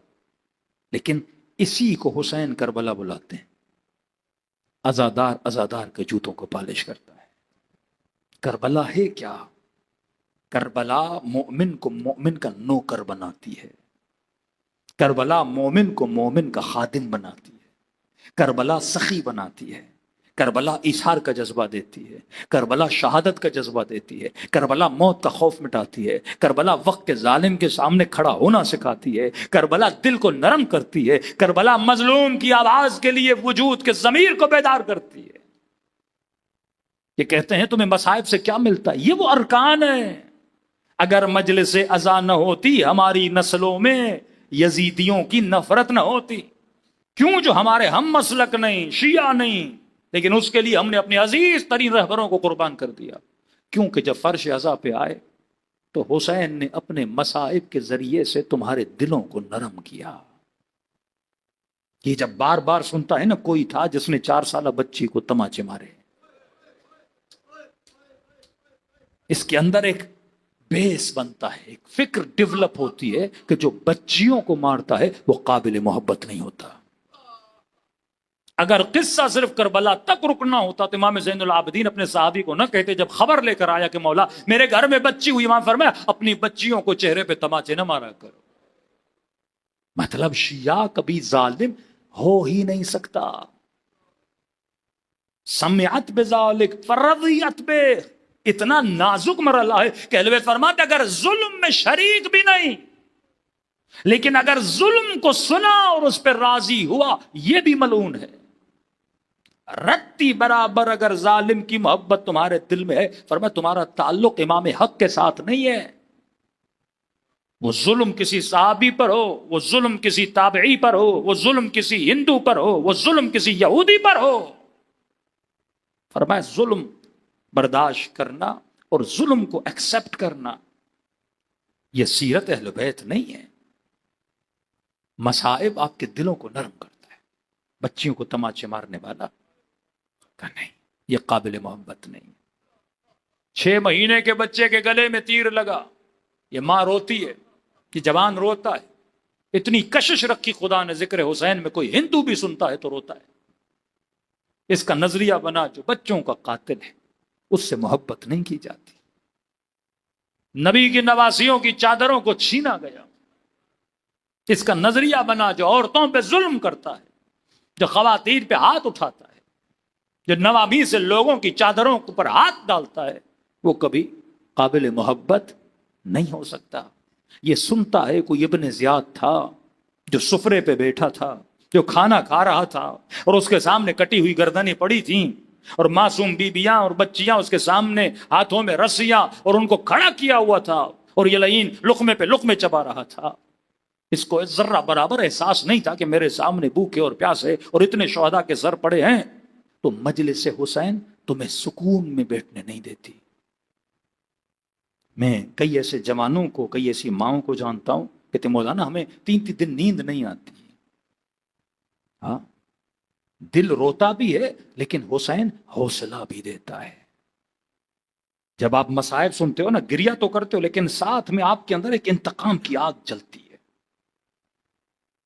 لیکن اسی کو حسین کربلا بلاتے ہیں، ازادار کے جوتوں کو پالش کرتا ہے۔ کربلا ہے کیا؟ کربلا مومن کو مومن کا نوکر بناتی ہے، کربلا مومن کو مومن کا خادم بناتی ہے، کربلا سخی بناتی ہے، کربلا ایثار کا جذبہ دیتی ہے، کربلا شہادت کا جذبہ دیتی ہے، کربلا موت کا خوف مٹاتی ہے، کربلا وقت کے ظالم کے سامنے کھڑا ہونا سکھاتی ہے، کربلا دل کو نرم کرتی ہے، کربلا مظلوم کی آواز کے لیے وجود کے ضمیر کو بیدار کرتی ہے۔ یہ کہتے ہیں تمہیں مصائب سے کیا ملتا ہے؟ یہ وہ ارکان ہیں۔ اگر مجلس ازا نہ ہوتی ہماری نسلوں میں یزیدیوں کی نفرت نہ ہوتی۔ کیوں؟ جو ہمارے ہم مسلک نہیں، شیعہ نہیں، لیکن اس کے لیے ہم نے اپنے عزیز ترین رہبروں کو قربان کر دیا۔ کیونکہ جب فرش ازا پہ آئے تو حسین نے اپنے مصائب کے ذریعے سے تمہارے دلوں کو نرم کیا۔ یہ جب بار بار سنتا ہے نا، کوئی تھا جس نے 4 سالہ بچی کو تماچے مارے، اس کے اندر ایک بیس بنتا ہے، ایک فکر ڈیولپ ہوتی ہے کہ جو بچیوں کو مارتا ہے وہ قابل محبت نہیں ہوتا۔ اگر قصہ صرف کربلا تک رکنا ہوتا تو امام زین العابدین اپنے صحابی کو نہ کہتے جب خبر لے کر آیا کہ مولا میرے گھر میں بچی ہوئی، امام فرمایا اپنی بچیوں کو چہرے پہ تماچے نہ مارا کرو۔ مطلب شیعہ کبھی ظالم ہو ہی نہیں سکتا۔ سمعت بذالک فرضیت بے، اتنا نازک مرحلہ ہے کہ اہل بیت فرماتے اگر ظلم میں شریک بھی نہیں، لیکن اگر ظلم کو سنا اور اس پہ راضی ہوا یہ بھی ملعون ہے۔ رتی برابر اگر ظالم کی محبت تمہارے دل میں ہے، فرمایا تمہارا تعلق امام حق کے ساتھ نہیں ہے۔ وہ ظلم کسی صحابی پر ہو، وہ ظلم کسی تابعی پر ہو، وہ ظلم کسی ہندو پر ہو، وہ ظلم کسی یہودی پر ہو، فرمایا ظلم برداشت کرنا اور ظلم کو ایکسپٹ کرنا یہ سیرت اہل بیت نہیں ہے۔ مصائب آپ کے دلوں کو نرم کرتا ہے، بچیوں کو تماچے مارنے والا کا نہیں، یہ قابل محبت نہیں۔ 6 مہینے کے بچے کے گلے میں تیر لگا، یہ ماں روتی ہے، یہ جوان روتا ہے، اتنی کشش رکھی خدا نے ذکر حسین میں، کوئی ہندو بھی سنتا ہے تو روتا ہے۔ اس کا نظریہ بنا جو بچوں کا قاتل ہے اس سے محبت نہیں کی جاتی۔ نبی کی نواسیوں کی چادروں کو چھینا گیا، اس کا نظریہ بنا جو عورتوں پہ ظلم کرتا ہے، جو خواتین پہ ہاتھ اٹھاتا ہے، جو نوامی سے لوگوں کی چادروں پر ہاتھ ڈالتا ہے، وہ کبھی قابل محبت نہیں ہو سکتا۔ یہ سنتا ہے کوئی ابن زیاد تھا جو سفرے پہ بیٹھا تھا، جو کھانا کھا رہا تھا اور اس کے سامنے کٹی ہوئی گردنیں پڑی تھیں اور معصوم بیبیاں اور بچیاں اس کے سامنے ہاتھوں میں رسیاں اور ان کو کھڑا کیا ہوا تھا اور یہ لعین لقمے پہ لقمے چبا رہا تھا۔ اس کو ذرہ برابر احساس نہیں تھا کہ میرے سامنے بھوکے اور پیاسے اور اتنے شہداء کے سر پڑے ہیں تو مجلس حسین تمہیں سکون میں بیٹھنے نہیں دیتی۔ میں کئی ایسے جوانوں کو، کئی ایسی ماؤں کو جانتا ہوں کہتے مولانا ہمیں 3 دن نیند نہیں آتی۔ ہاں دل روتا بھی ہے لیکن حسین حوصلہ بھی دیتا ہے۔ جب آپ مصائب سنتے ہو نا گریا تو کرتے ہو لیکن ساتھ میں آپ کے اندر ایک انتقام کی آگ جلتی ہے،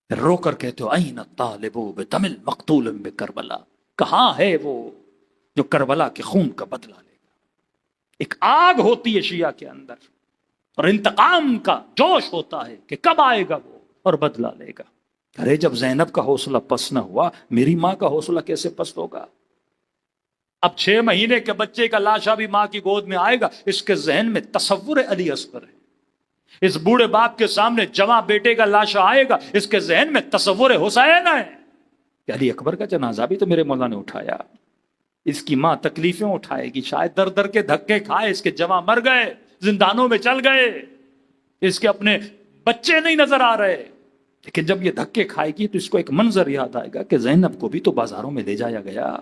رو کر کہتے ہو این الطالب بدم المقتول بکربلا، کہاں ہے وہ جو کربلا کے خون کا بدلہ لے گا۔ ایک آگ ہوتی ہے شیعہ کے اندر اور انتقام کا جوش ہوتا ہے کہ کب آئے گا وہ اور بدلہ لے گا۔ ارے جب زینب کا حوصلہ پست نہ ہوا میری ماں کا حوصلہ کیسے پست ہوگا؟ اب 6 مہینے کے بچے کا لاشا بھی ماں کی گود میں آئے گا، اس کے ذہن میں تصور علی اصغر ہے۔ اس بوڑھے باپ کے سامنے جواں بیٹے کا لاشا آئے گا، اس کے ذہن میں تصور حسین ہے کہ علی اکبر کا جنازہ بھی تو میرے مولا نے اٹھایا۔ اس کی ماں تکلیفیں اٹھائے گی، شاید در در کے دھکے کھائے، اس کے جواں مر گئے، زندانوں میں چل گئے، اس کے اپنے بچے نہیں نظر آ رہے، لیکن جب یہ دھکے کھائے گی تو اس کو ایک منظر یاد آئے گا کہ زینب کو بھی تو بازاروں میں لے جایا گیا۔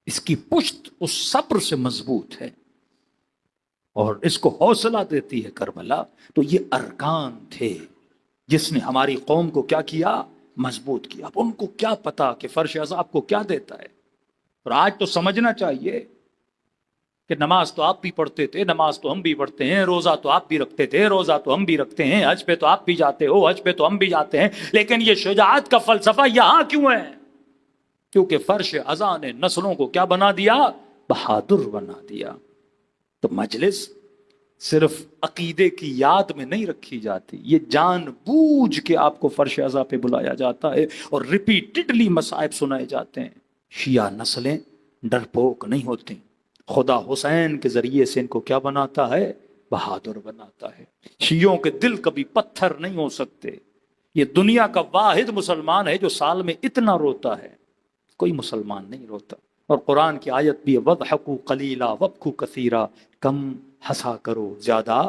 اس کی پشت اس صبر سے مضبوط ہے اور اس کو حوصلہ دیتی ہے کربلا۔ تو یہ ارکان تھے جس نے ہماری قوم کو کیا کیا؟ مضبوط کیا۔ اب ان کو کیا پتا کہ فرش عذاب کو کیا دیتا ہے۔ اور آج تو سمجھنا چاہیے کہ نماز تو آپ بھی پڑھتے تھے، نماز تو ہم بھی پڑھتے ہیں، روزہ تو آپ بھی رکھتے تھے، روزہ تو ہم بھی رکھتے ہیں، حج پہ تو آپ بھی جاتے ہو، حج پہ تو ہم بھی جاتے ہیں، لیکن یہ شجاعت کا فلسفہ یہاں کیوں ہے؟ کیونکہ فرش اذان نے نسلوں کو کیا بنا دیا؟ بہادر بنا دیا۔ تو مجلس صرف عقیدے کی یاد میں نہیں رکھی جاتی، یہ جان بوجھ کے آپ کو فرش اذان پہ بلایا جاتا ہے اور ریپیٹڈلی مصائب سنائے جاتے ہیں۔ شیعہ نسلیں ڈرپوک نہیں ہوتی، خدا حسین کے ذریعے سے ان کو کیا بناتا ہے؟ بہادر بناتا ہے۔ شیعوں کے دل کبھی پتھر نہیں ہو سکتے۔ یہ دنیا کا واحد مسلمان ہے جو سال میں اتنا روتا ہے، کوئی مسلمان نہیں روتا۔ اور قرآن کی آیت بھی وَضْحَكُوا قَلِيلًا وَابْكُوا كَثِيرًا، کم ہنسا کرو زیادہ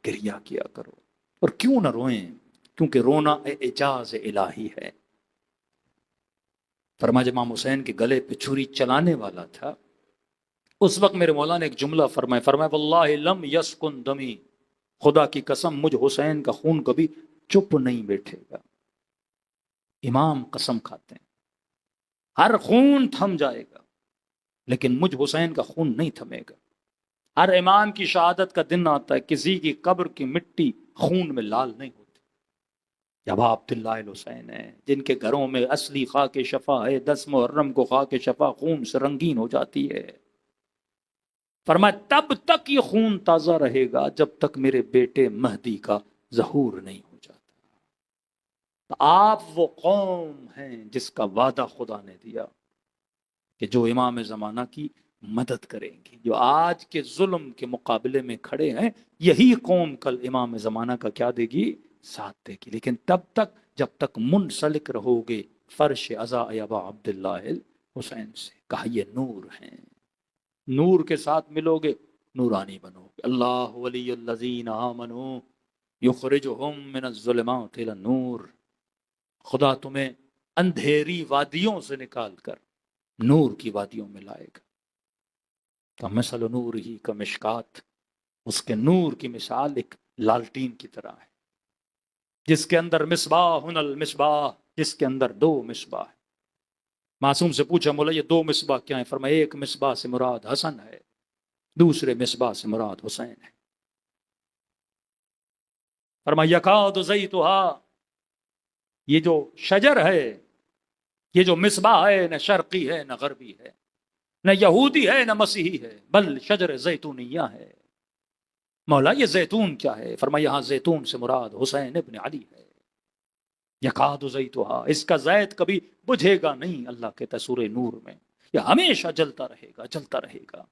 گریا کیا کرو۔ اور کیوں نہ روئیں؟ کیونکہ رونا اعجاز الہی ہے۔ فرمایا امام حسین کے گلے پہ چھری چلانے والا تھا، اس وقت میرے مولا نے ایک جملہ فرمایا واللہ لم یسکن دمی، خدا کی قسم مجھ حسین کا خون کبھی چپ نہیں بیٹھے گا۔ امام قسم کھاتے ہیں ہر خون تھم جائے گا لیکن مجھ حسین کا خون نہیں تھمے گا. ہر امام کی شہادت کا دن آتا ہے، کسی کی قبر کی مٹی خون میں لال نہیں ہوتی. جب عبداللہ الحسین ہیں جن کے گھروں میں اصلی خاک شفا ہے، 10 محرم کو خاک شفا خون سے رنگین ہو جاتی ہے. فرمایا تب تک یہ خون تازہ رہے گا جب تک میرے بیٹے مہدی کا ظہور نہیں ہو جاتا. تو آپ وہ قوم ہیں جس کا وعدہ خدا نے دیا کہ جو امام زمانہ کی مدد کریں گی. جو آج کے ظلم کے مقابلے میں کھڑے ہیں یہی قوم کل امام زمانہ کا کیا دے گی؟ ساتھ دے گی. لیکن تب تک جب تک منسلک رہو گے فرش عزا ابا عبداللہ الحسین سے. کہا یہ نور ہیں، نور کے ساتھ ملو گے نورانی بنو گے. اللہ ولی الذین آمنوا یخرجہم من الظلمات الی النور. خدا تمہیں اندھیری وادیوں سے نکال کر نور کی وادیوں میں لائے گا. کمثل نور ہی کمشکات، اس کے نور کی مثال ایک لالٹین کی طرح ہے جس کے اندر مصباح المصباح، جس کے اندر 2 مصباح. معصوم سے پوچھا مولا یہ 2 مصباح کیا ہیں؟ فرمایا ایک مصباح سے مراد حسن ہے، دوسرے مصباح سے مراد حسین ہے. فرمایا یکاد زیتھا، یہ جو شجر ہے، یہ جو مصباح ہے نہ شرقی ہے نہ غربی ہے، نہ یہودی ہے نہ مسیحی ہے، بل شجر زیتونیہ ہے. مولا یہ زیتون کیا ہے؟ فرمایا یہاں زیتون سے مراد حسین ابن علی ہے. یکاد زیتھا، اس کا زیت کبھی بجھے گا نہیں. اللہ کے سورہ نور میں یہ ہمیشہ جلتا رہے گا، جلتا رہے گا.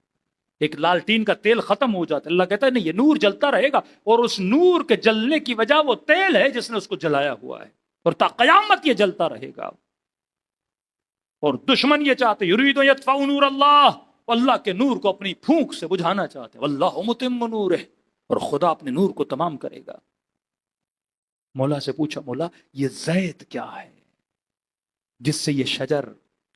ایک لالٹین کا تیل ختم ہو جاتا ہے، اللہ کہتا ہے نہیں یہ نور جلتا رہے گا، اور اس نور کے جلنے کی وجہ وہ تیل ہے جس نے اس کو جلایا ہوا ہے، اور تا قیامت یہ جلتا رہے گا. اور دشمن یہ چاہتے یرید یطفئ نور اللہ، اللہ کے نور کو اپنی پھونک سے بجھانا چاہتے ہیں. واللہ متم نورہ، اور خدا اپنے نور کو تمام کرے گا. مولا سے پوچھا مولا یہ زیت کیا ہے جس سے یہ شجر،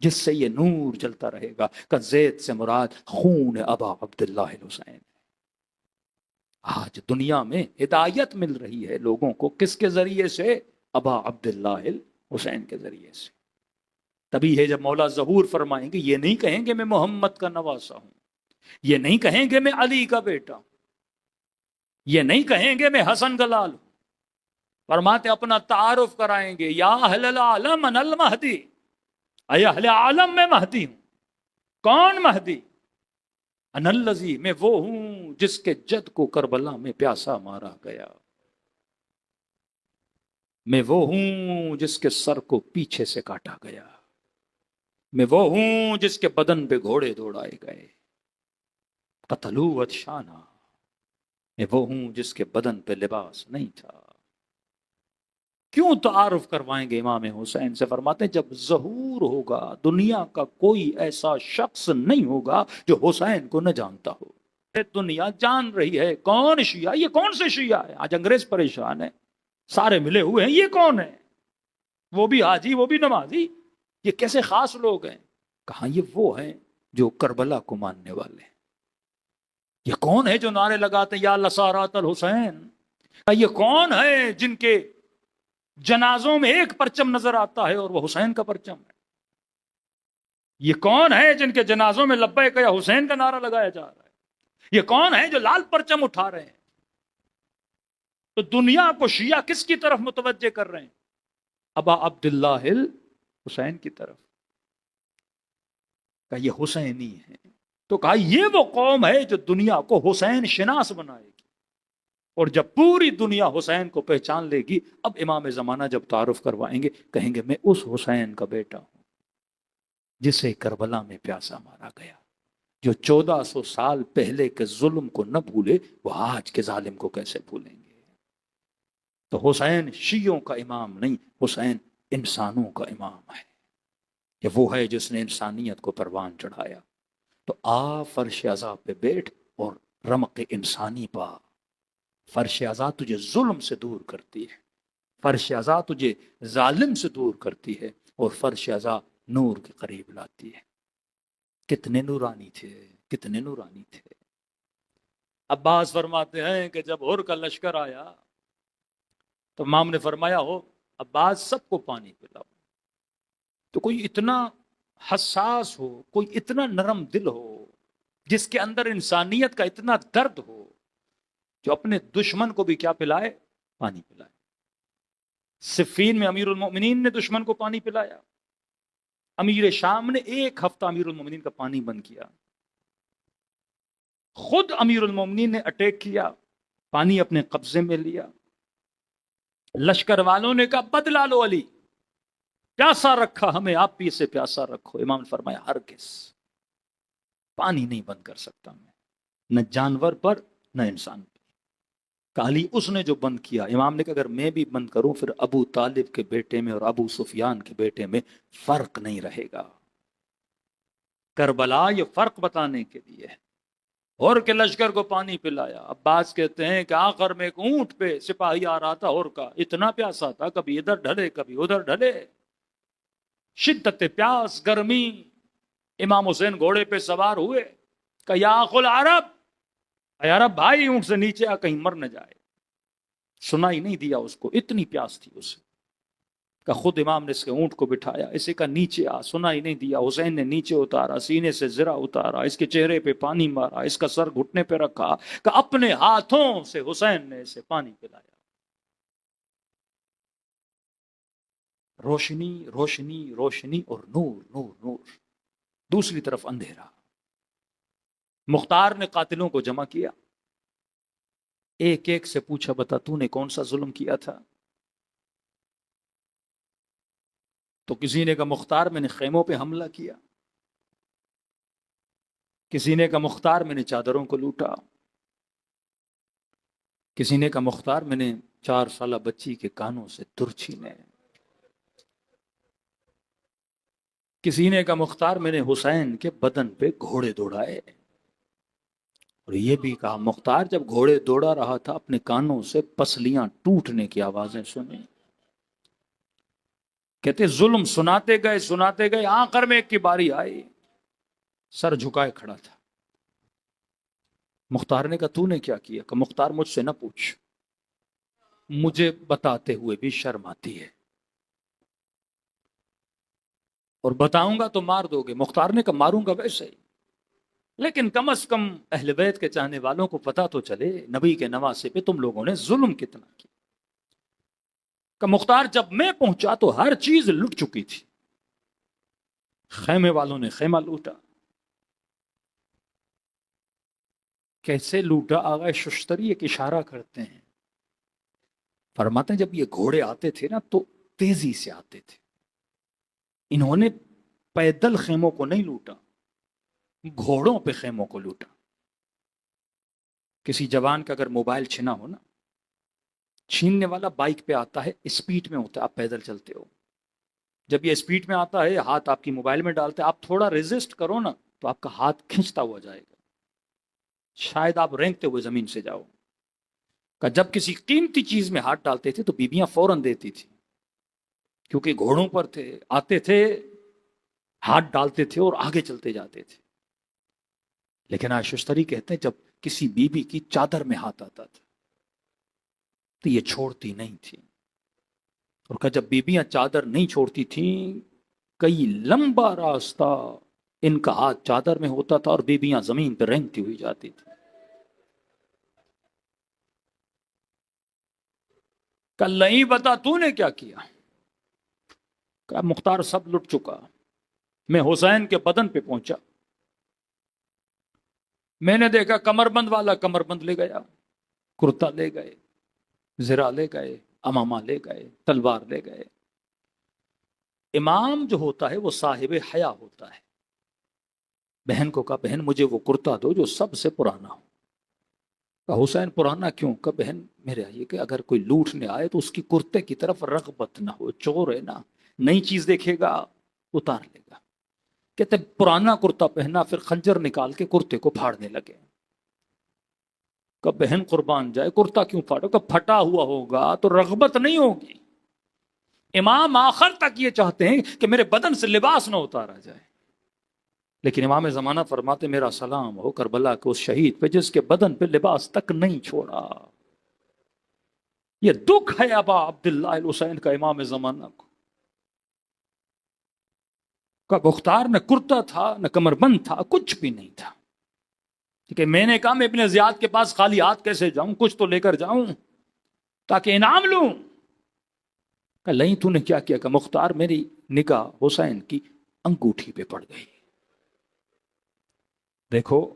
جس سے یہ نور جلتا رہے گا؟ کہ زیت سے مراد خون ابا عبداللہ الحسین. آج دنیا میں ہدایت مل رہی ہے لوگوں کو کس کے ذریعے سے؟ ابا عبداللہ الحسین کے ذریعے سے. تبھی ہے جب مولا ظہور فرمائیں گے یہ نہیں کہیں گے میں محمد کا نواسا ہوں، یہ نہیں کہیں گے میں علی کا بیٹا ہوں، یہ نہیں کہیں گے میں حسن کا لال ہوں. فرماتے اپنا تعارف کرائیں گے، یا اہل العالم انا المہدی، اے اہل عالم میں مہدی ہوں. کون مہدی؟ انا الذی، میں وہ ہوں جس کے جد کو کربلا میں پیاسا مارا گیا، میں وہ ہوں جس کے سر کو پیچھے سے کاٹا گیا، میں وہ ہوں جس کے بدن پہ گھوڑے دوڑائے گئے. قتلوت شانہ، میں وہ ہوں جس کے بدن پہ لباس نہیں تھا. کیوں تعارف کروائیں گے امام حسین سے؟ فرماتے ہیں جب ظہور ہوگا دنیا کا کوئی ایسا شخص نہیں ہوگا جو حسین کو نہ جانتا ہو. دنیا جان رہی ہے کون شیعہ، یہ کون سے شیعہ ہے. آج انگریز پریشان ہے، سارے ملے ہوئے ہیں، یہ کون ہے؟ وہ بھی حاجی وہ بھی نمازی، یہ کیسے خاص لوگ ہیں؟ کہاں یہ وہ ہیں جو کربلا کو ماننے والے ہیں. یہ کون ہے جو نعرے لگاتے ہیں یا لسارات الحسین؟ یہ کون ہے جن کے جنازوں میں ایک پرچم نظر آتا ہے اور وہ حسین کا پرچم ہے؟ یہ کون ہے جن کے جنازوں میں لبیک یا حسین کا نعرہ لگایا جا رہا ہے؟ یہ کون ہے جو لال پرچم اٹھا رہے ہیں؟ تو دنیا کو شیعہ کس کی طرف متوجہ کر رہے ہیں؟ ابا عبداللہ الحسین کی طرف. کہ یہ حسینی ہے. تو کہا یہ وہ قوم ہے جو دنیا کو حسین شناس بنائے گی، اور جب پوری دنیا حسین کو پہچان لے گی اب امام زمانہ جب تعارف کروائیں گے کہیں گے میں اس حسین کا بیٹا ہوں جسے کربلا میں پیاسا مارا گیا. جو 1400 سال پہلے کے ظلم کو نہ بھولے وہ آج کے ظالم کو کیسے بھولیں گے؟ تو حسین شیعوں کا امام نہیں، حسین انسانوں کا امام ہے. کہ وہ ہے جس نے انسانیت کو پروان چڑھایا. تو آ فرش عزا پہ بیٹھ اور رمق انسانی پا. فرش عزا تجھے ظلم سے دور کرتی ہے، فرش عزا تجھے ظالم سے دور کرتی ہے، اور فرش عزا نور کے قریب لاتی ہے. کتنے نورانی تھے، کتنے نورانی تھے. عباس فرماتے ہیں کہ جب ہر کا لشکر آیا تو امام نے فرمایا ہو عباس سب کو پانی پلاؤ. تو کوئی اتنا حساس ہو، کوئی اتنا نرم دل ہو، جس کے اندر انسانیت کا اتنا درد ہو، جو اپنے دشمن کو بھی کیا پلائے؟ پانی پلائے۔ صفین میں امیر المومنین نے دشمن کو پانی پلایا، امیر شام نے ایک ہفتہ امیر المومنین کا پانی بند کیا، خود امیر المومنین نے اٹیک کیا، پانی اپنے قبضے میں لیا، لشکر والوں نے کہا بدلا لو علی، پیاسا رکھا ہمیں، آپ بھی اسے پیاسا رکھو۔ امام نے فرمایا ہرگز پانی نہیں بند کر سکتا میں، نہ جانور پر نہ انسان پر۔ کالی اس نے جو بند کیا، امام نے کہا اگر میں بھی بند کروں پھر ابو طالب کے بیٹے میں اور ابو سفیان کے بیٹے میں فرق نہیں رہے گا۔ کربلا یہ فرق بتانے کے لیے ہے۔ اور کے لشکر کو پانی پلایا۔ عباس کہتے ہیں کہ آخر میں ایک اونٹ پہ سپاہی آ رہا تھا، اور کا اتنا پیاسا تھا، کبھی ادھر ڈھلے کبھی ادھر ڈھلے، شدت پیاس، گرمی۔ امام حسین گھوڑے پہ سوار ہوئے کہ یا اخو العرب، اے عرب بھائی اونٹ سے نیچے آ، کہیں مر نہ جائے۔ سنائی نہیں دیا اس کو، اتنی پیاس تھی اسے کہ خود امام نے اس کے اونٹ کو بٹھایا، اسے کا نیچے آ، سنائی نہیں دیا۔ حسین نے نیچے اتارا، سینے سے زرہ اتارا، اس کے چہرے پہ پانی مارا، اس کا سر گھٹنے پہ رکھا کہ اپنے ہاتھوں سے حسین نے اسے پانی پلایا۔ روشنی روشنی روشنی اور نور نور نور، دوسری طرف اندھیرا۔ مختار نے قاتلوں کو جمع کیا، ایک ایک سے پوچھا بتا تو نے کون سا ظلم کیا تھا؟ تو کسی نے کہا مختار میں نے خیموں پہ حملہ کیا، کسی نے کہا مختار میں نے چادروں کو لوٹا، کسی نے کہا مختار میں نے 4 سالہ بچی کے کانوں سے در چھینے، کسی نے کہا مختار میں نے حسین کے بدن پہ گھوڑے دوڑائے، اور یہ بھی کہا مختار جب گھوڑے دوڑا رہا تھا اپنے کانوں سے پسلیاں ٹوٹنے کی آوازیں سنیں۔ کہتے ظلم سناتے گئے آخر میں ایک کی باری آئی، سر جھکائے کھڑا تھا۔ مختار نے کہا تو نے کیا کیا؟ کہ مختار مجھ سے نہ پوچھ، مجھے بتاتے ہوئے بھی شرم آتی ہے، اور بتاؤں گا تو مار دو گے۔ مختار نے کہا ماروں گا ویسے ہی، لیکن کم از کم اہل بیت کے چاہنے والوں کو پتا تو چلے نبی کے نواسے پہ تم لوگوں نے ظلم کتنا کیا۔ کہ مختار جب میں پہنچا تو ہر چیز لٹ چکی تھی، خیمے والوں نے خیمہ لوٹا۔ کیسے لوٹا؟ آغا ششتری ایک اشارہ کرتے ہیں، فرماتے ہیں جب یہ گھوڑے آتے تھے نا تو تیزی سے آتے تھے، انہوں نے پیدل خیموں کو نہیں لوٹا، گھوڑوں پہ خیموں کو لوٹا۔ کسی جوان کا اگر موبائل چھنا ہو نا، چھیننے والا بائک پہ آتا ہے، اسپیڈ میں ہوتا ہے، آپ پیدل چلتے ہو، جب یہ اسپیڈ میں آتا ہے ہاتھ آپ کی موبائل میں ڈالتے ہیں، آپ تھوڑا ریزسٹ کرو نا تو آپ کا ہاتھ کھنچتا ہوا جائے گا، شاید آپ رینگتے ہوئے زمین سے جاؤ۔ کہ جب کسی قیمتی چیز میں ہاتھ ڈالتے تھے تو بیویاں فوراً دیتی تھی، کیونکہ گھوڑوں پر تھے، آتے تھے، ہاتھ ڈالتے تھے اور آگے چلتے جاتے تھے۔ لیکن آج ششتری کہتے ہیں جب کسی بیوی کی چادر میں ہاتھ آتا تھا تو یہ چھوڑتی نہیں تھی، اور کہ جب بیویاں چادر نہیں چھوڑتی تھیں، کئی لمبا راستہ ان کا ہاتھ چادر میں ہوتا تھا اور بیویاں زمین پہ رینگتی ہوئی جاتی تھی۔ کل نہیں بتا تو نے کیا کیا؟ کہ مختار سب لٹ چکا، میں حسین کے بدن پہ پہنچا، میں نے دیکھا کمر بند والا کمر بند لے گیا، کرتا لے گئے، زرہ لے گئے، امامہ لے گئے، تلوار لے گئے۔ امام جو ہوتا ہے وہ صاحب حیا ہوتا ہے۔ بہن کو کہا بہن مجھے وہ کرتا دو جو سب سے پرانا ہو۔ کہا حسین پرانا کیوں؟ کہا بہن میرے یہ کہ اگر کوئی لوٹنے آئے تو اس کی کرتے کی طرف رغبت نہ ہو، چور ہے نا، نئی چیز دیکھے گا اتار لے گا۔ کہتے پرانا کرتا پہنا، پھر خنجر نکال کے کرتے کو پھاڑنے لگے۔ کہ بہن قربان جائے کرتا کیوں پھاڑو؟ کہ پھٹا ہوا ہوگا تو رغبت نہیں ہوگی۔ امام آخر تک یہ چاہتے ہیں کہ میرے بدن سے لباس نہ اتارا جائے، لیکن امام زمانہ فرماتے میرا سلام ہو کربلا کے اس شہید پہ جس کے بدن پہ لباس تک نہیں چھوڑا۔ یہ دکھ ہے ابا عبداللہ الحسین کا امام زمانہ کو۔ کہ مختار نہ کرتا تھا نہ کمر بند تھا، کچھ بھی نہیں تھا. ٹھیک ہے، میں نے کہا میں ابن زیاد کے پاس خالی ہاتھ کیسے جاؤں، کچھ تو لے کر جاؤں تاکہ انعام لوں. کہ نہیں، تو نے کیا کیا؟ کہ مختار میری نگاہ حسین کی انگوٹھی پہ پڑ گئی. دیکھو،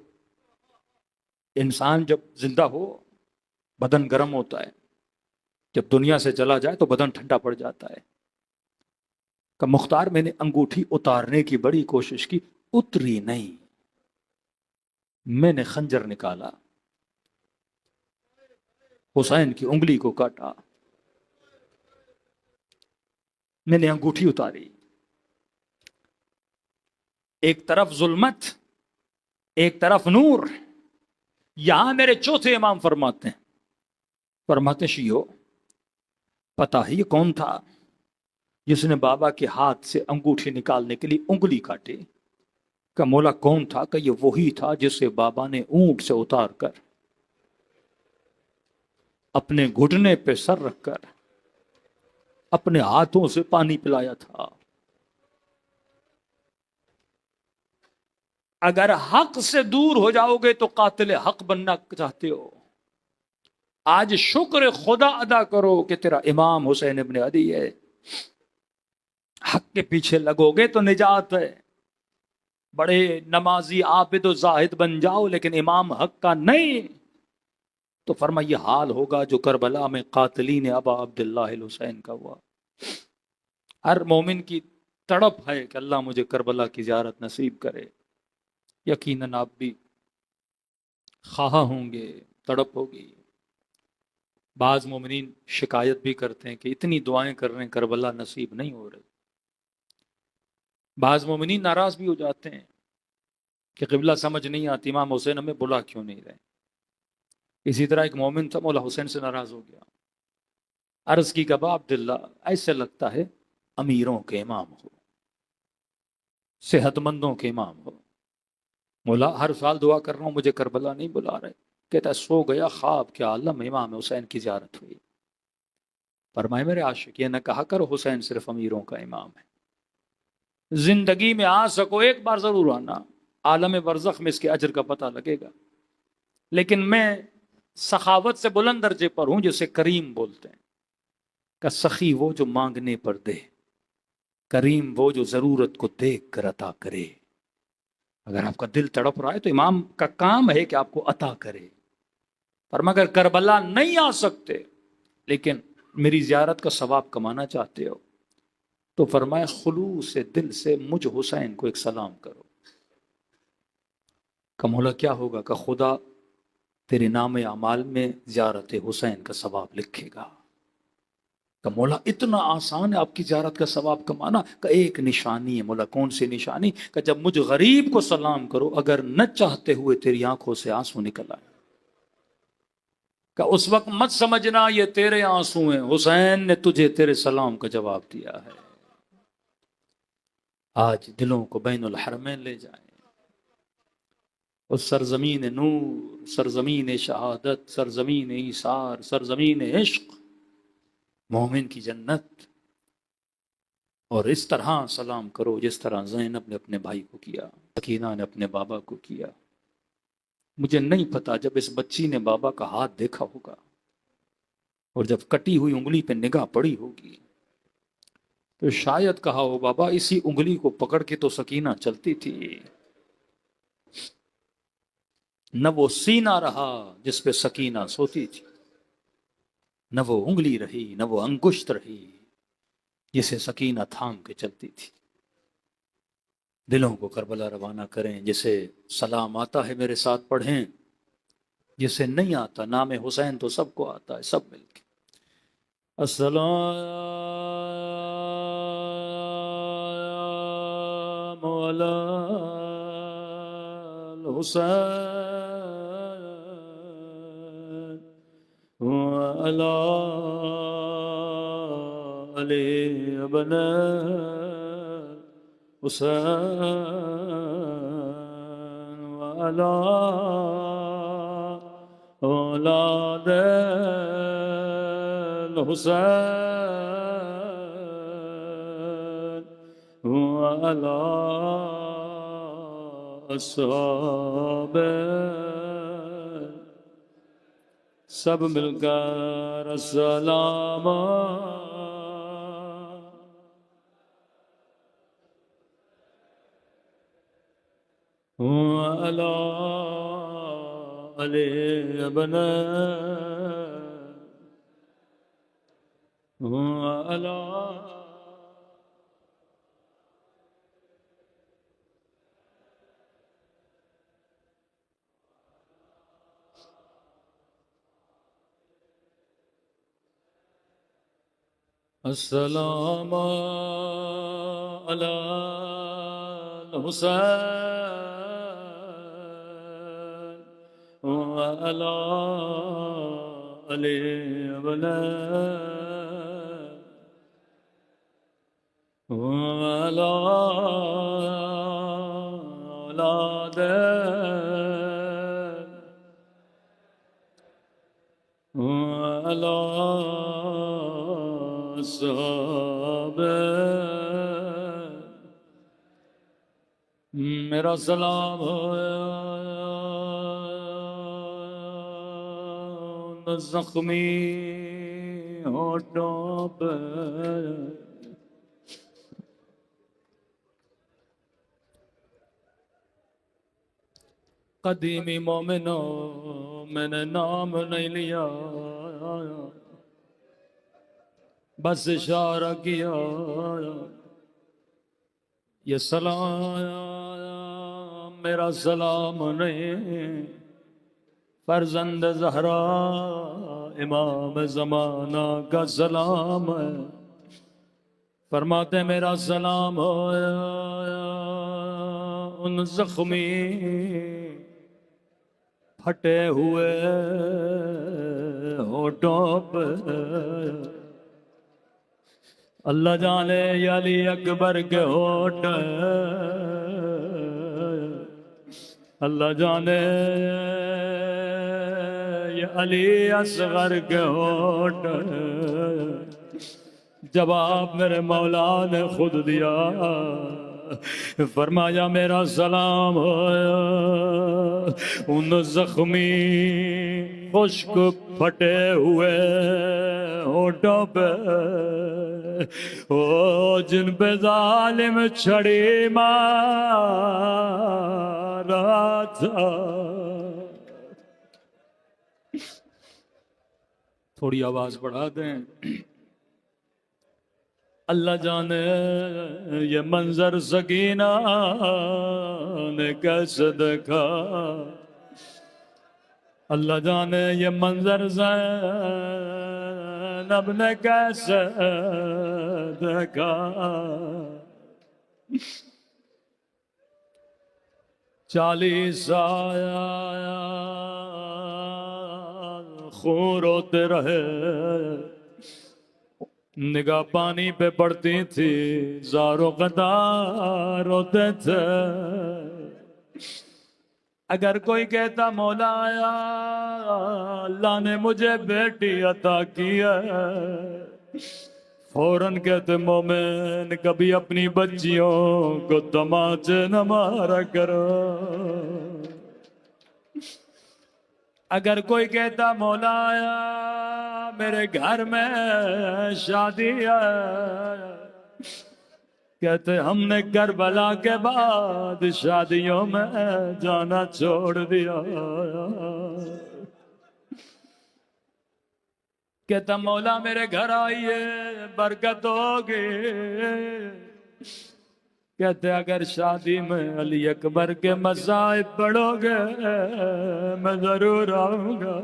انسان جب زندہ ہو بدن گرم ہوتا ہے، جب دنیا سے چلا جائے تو بدن ٹھنڈا پڑ جاتا ہے. کہ مختار میں نے انگوٹھی اتارنے کی بڑی کوشش کی، اتری نہیں. میں نے خنجر نکالا، حسین کی انگلی کو کاٹا. میں نے انگوٹھی اتاری. ایک طرف ظلمت، ایک طرف نور. یہاں میرے چوتھے امام فرماتے شیعو، پتہ ہے یہ کون تھا جس نے بابا کے ہاتھ سے انگوٹھی نکالنے کے لیے انگلی کاٹی؟ کہ مولا کون تھا؟ کہ یہ وہی تھا جسے بابا نے اونٹ سے اتار کر اپنے گھٹنے پہ سر رکھ کر اپنے ہاتھوں سے پانی پلایا تھا. اگر حق سے دور ہو جاؤ گے تو قاتل حق بننا چاہتے ہو. آج شکر خدا ادا کرو کہ تیرا امام حسین ابن علی ہے. حق کے پیچھے لگو گے تو نجات ہے. بڑے نمازی عابد و زاہد بن جاؤ لیکن امام حق کا نہیں تو فرما یہ حال ہوگا جو کربلا میں قاتلین ابا عبداللہ الحسین کا ہوا. ہر مومن کی تڑپ ہے کہ اللہ مجھے کربلا کی زیارت نصیب کرے. یقیناً آپ بھی خواہاں ہوں گے، تڑپ ہوگی. بعض مومنین شکایت بھی کرتے ہیں کہ اتنی دعائیں کر رہے ہیں کربلا نصیب نہیں ہو رہے. بعض مومنین ناراض بھی ہو جاتے ہیں کہ قبلہ سمجھ نہیں آتی، امام حسین ہمیں بلا کیوں نہیں رہے. اسی طرح ایک مومن تھا، مولا حسین سے ناراض ہو گیا. عرض کی کہ ابا عبداللہ ایسے لگتا ہے امیروں کے امام ہو، صحت مندوں کے امام ہو. مولا ہر سال دعا کر رہا ہوں مجھے کربلا نہیں بلا رہے. کہتا سو گیا خواب کے عالم امام حسین کی زیارت ہوئی. فرمائے میرے عاشق یہ نہ کہا کرو حسین صرف امیروں کا امام ہے. زندگی میں آ سکو ایک بار ضرور آنا، عالم برزخ میں اس کے اجر کا پتہ لگے گا. لیکن میں سخاوت سے بلند درجے پر ہوں جسے کریم بولتے ہیں. کہ سخی وہ جو مانگنے پر دے، کریم وہ جو ضرورت کو دیکھ کر عطا کرے. اگر آپ کا دل تڑپ رہا ہے تو امام کا کام ہے کہ آپ کو عطا کرے. پر مگر کربلا نہیں آ سکتے لیکن میری زیارت کا ثواب کمانا چاہتے ہو تو فرمایا خلوص سے دل سے مجھ حسین کو ایک سلام کرو. کہ مولا کیا ہوگا؟ کہ خدا تیرے نام اعمال میں زیارت حسین کا ثواب لکھے گا. کہ مولا اتنا آسان ہے آپ کی زیارت کا ثواب کمانا؟ کہ ایک نشانی ہے. مولا کون سی نشانی؟ کہ جب مجھ غریب کو سلام کرو اگر نہ چاہتے ہوئے تیری آنکھوں سے آنسو نکل آئے، کہ اس وقت مت سمجھنا یہ تیرے آنسو ہیں، حسین نے تجھے تیرے سلام کا جواب دیا ہے. آج دلوں کو بین الحرمین لے جائیں، اس سرزمین نور، سرزمین شہادت، سرزمین ایثار، سرزمین عشق، مومن کی جنت. اور اس طرح سلام کرو جس طرح زینب نے اپنے بھائی کو کیا، سکینہ نے اپنے بابا کو کیا. مجھے نہیں پتا جب اس بچی نے بابا کا ہاتھ دیکھا ہوگا اور جب کٹی ہوئی انگلی پہ نگاہ پڑی ہوگی تو شاید کہا ہو بابا اسی انگلی کو پکڑ کے تو سکینہ چلتی تھی. نہ وہ سینہ رہا جس پہ سکینہ سوتی تھی، نہ وہ انگلی رہی، نہ وہ انگشت رہی جسے سکینہ تھام کے چلتی تھی. دلوں کو کربلا روانہ کریں. جسے سلام آتا ہے میرے ساتھ پڑھیں، جسے نہیں آتا نام حسین تو سب کو آتا ہے، سب مل کے السلام علی الحسین وعلی علی ابن حسین وعلی اولاد الحسین وعلی وعلى أصحابه سب مل کر السلام وعلى آل ابن وعلى السلام على الحسين وعلى آل الولد وعلى أولاده وعلى صحابہ میرا سلام ہو زخمی ہونٹوں پہ قدیمی مومنوں میں نے نام نہیں لیا بس اشارہ کیا یہ سلام میرا سلام نہیں فرزند زہرا امام زمانہ کا سلام ہے فرماتے میرا سلام ہو ان زخمی پھٹے ہوئے ہونٹوں پہ اللہ جانے یا علی اکبر کے ہونٹ اللہ جانے یا علی اصغر کے ہونٹ جواب میرے مولا نے خود دیا فرمایا میرا سلام ہو ان زخمی خشک پھٹے ہوئے ہونٹوں پہ او جن پہ ظالم چھڑی مارا تھا تھوڑی آواز بڑھا دیں اللہ جانے یہ منظر سکینہ نے کیسے دیکھا اللہ جانے یہ منظر زینب نے کیسے دیکھا 40 سال خون روتے رہے نگاہ پانی پہ پڑتی تھی زاروں قطار روتے تھے اگر کوئی کہتا مولا اللہ نے مجھے بیٹی عطا کی ہے فوراً کہتے مومن کبھی اپنی بچیوں کو تماچے نہ مارا کرو اگر کوئی کہتا مولا میرے گھر میں شادی ہے کہتے ہم نے کربلا کے بعد شادیوں میں جانا چھوڑ دیا کہتا مولا میرے گھر آئیے برکت ہوگی کہتے اگر شادی میں علی اکبر کے مصائب پڑھو گے میں ضرور آؤں گا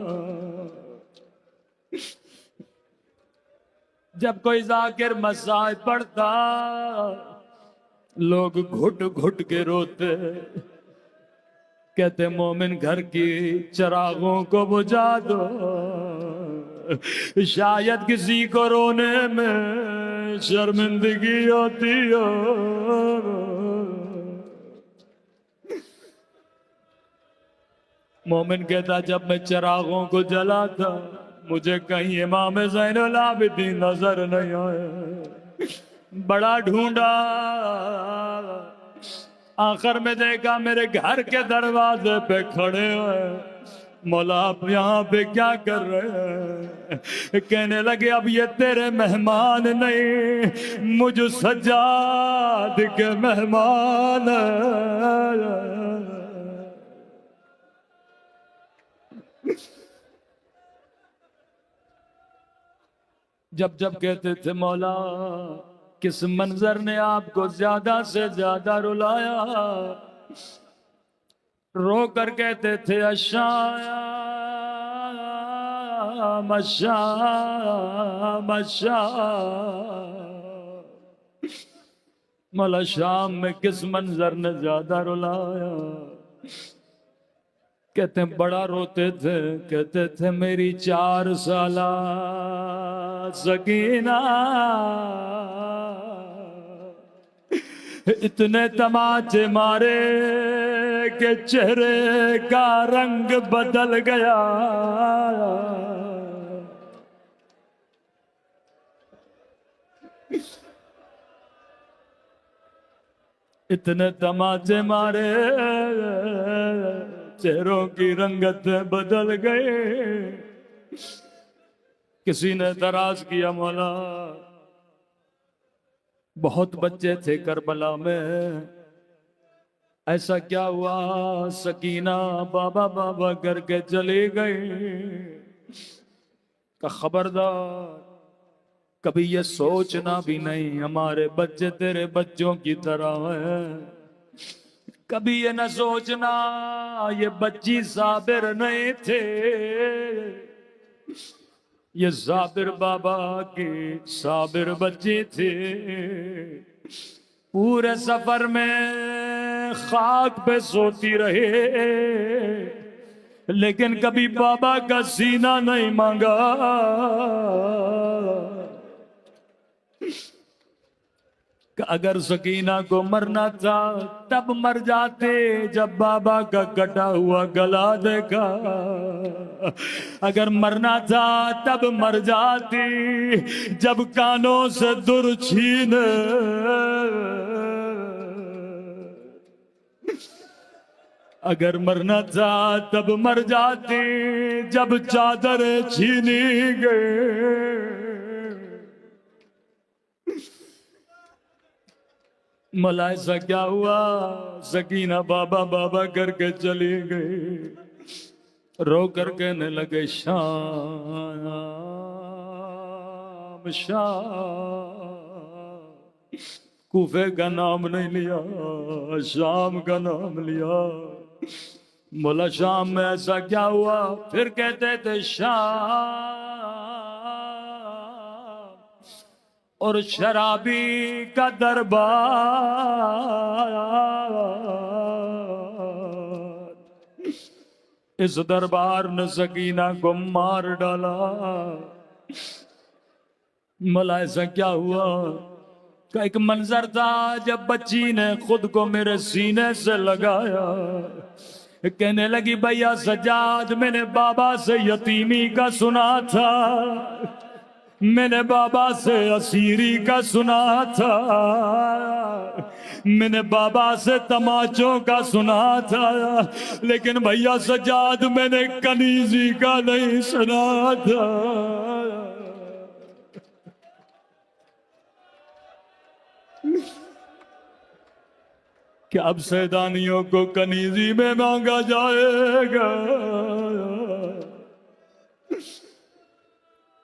جب کوئی ذاکر مصائب پڑھتا لوگ گھٹ گھٹ کے روتے کہتے مومن گھر کی چراغوں کو بجھا دو شاید کسی کو رونے میں شرمندگی ہوتی ہو مومن کہتا جب میں چراغوں کو جلاتا مجھے کہیں امام زین العابدین نظر نہیں آئے بڑا ڈھونڈا آخر میں دیکھا میرے گھر کے دروازے پہ کھڑے ہوئے، مولا آپ یہاں پہ کیا کر رہے ہیں؟ کہنے لگے اب یہ تیرے مہمان نہیں، مجھ سجاد کے مہمان ہیں۔ جب جب کہتے تھے مولا کس منظر نے آپ کو زیادہ سے زیادہ رلایا، رو کر کہتے تھے الشام الشام الشام، مولا شام میں کس منظر نے زیادہ رلایا؟ کہتے ہیں بڑا روتے تھے، کہتے تھے میری 4 سالہ سکینہ اتنے تماچے مارے کہ چہرے کا رنگ بدل گیا۔ اتنے تماچے مارے چہروں کی رنگت بدل گئے۔ کسی نے اعتراض کیا مولا بہت بچے تھے کربلا میں، ایسا کیا ہوا؟ سکینہ بابا بابا کر کے چلی گئی۔ کہ خبردار کبھی یہ سوچنا بھی نہیں ہمارے بچے تیرے بچوں کی طرح ہیں، کبھی یہ نہ سوچنا یہ بچی صابر نہیں تھے، یہ صابر بابا کی صابر بچی تھی۔ پورے سفر میں خاک پہ سوتی رہی لیکن کبھی بابا کا سینہ نہیں مانگا۔ کہ اگر سکینہ کو مرنا تھا تب مر جاتے جب بابا کا کٹا ہوا گلا دیکھا، اگر مرنا تھا تب مر جاتی جب کانوں سے در چھینے، اگر مرنا تھا تب مر جاتی جب چادر چھینی گئی۔ مولا ایسا کیا ہوا؟ سکینہ بابا بابا کر کے چلی گئی، رو کر کہنے لگے شام شام، کوفے کا نام نہیں لیا، شام کا نام لیا۔ مولا شام میں ایسا کیا ہوا؟ پھر کہتے تھے شام اور شرابی کا دربار، اس دربار نے سکینہ کو مار ڈالا۔ مولا ایسا کیا ہوا؟ کہ ایک منظر تھا جب بچی نے خود کو میرے سینے سے لگایا، کہنے لگی بھیا سجاد میں نے بابا سے یتیمی کا سنا تھا، میں نے بابا سے اسیری کا سنا تھا، میں نے بابا سے تماچوں کا سنا تھا، لیکن بھیا سجاد میں نے کنیزی کا نہیں سنا تھا۔ کہ اب سیدانیوں کو کنیزی میں مانگا جائے گا،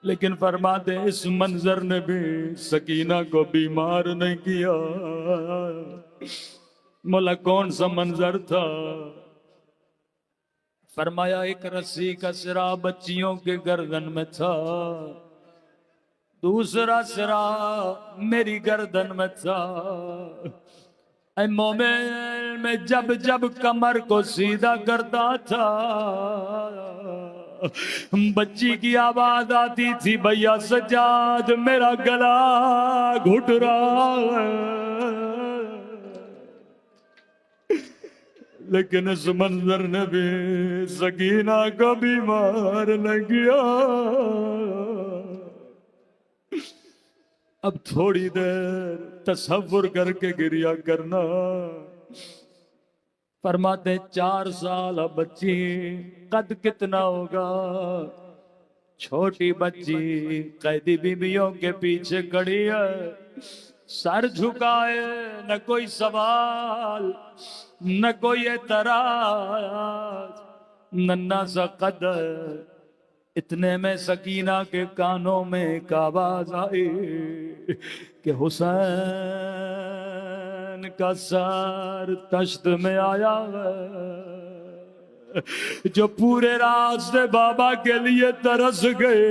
لیکن فرماتے اس منظر نے بھی سکینہ کو بیمار نہیں کیا۔ مولا کون سا منظر تھا؟ فرمایا ایک رسی کا سرا بچیوں کے گردن میں تھا، دوسرا سرا میری گردن میں تھا۔ اے مومن میں جب جب کمر کو سیدھا کرتا تھا بچی کی آواز آتی تھی بھیا سجاد میرا گلا گھٹ رہا ہے، لیکن اس منظر نے بھی سکینہ کو بیمار نہ کیا۔ اب تھوڑی دیر تصور کر کے گریا کرنا، فرماتے 4 سال بچی، قد کتنا ہوگا؟ چھوٹی بچی قیدی بیویوں کے پیچھے کھڑی ہے، سر جھکائے، نہ کوئی سوال نہ کوئی اعتراض، ننھا سا قد ہے۔ اتنے میں سکینہ کے کانوں میں ایک آواز آئی کہ حسین کا سر تشت میں آیا ہے، جو پورے راستے بابا کے لیے ترس گئے،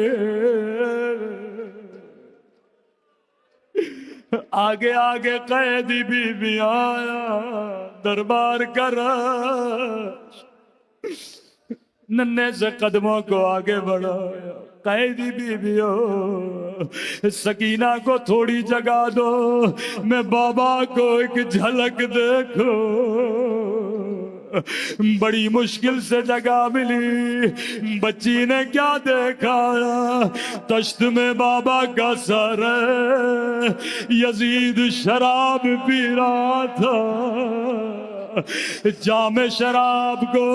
آگے آگے قیدی بھی آیا، دربار کر ننھے سے قدموں کو آگے بڑھایا۔ قیدی بیویوں، سکینہ کو تھوڑی جگہ دو، میں بابا کو ایک جھلک دیکھو۔ بڑی مشکل سے جگہ ملی، بچی نے کیا دیکھا؟ تشت میں بابا کا سر ہے، یزید شراب پی رہا تھا، جام شراب کو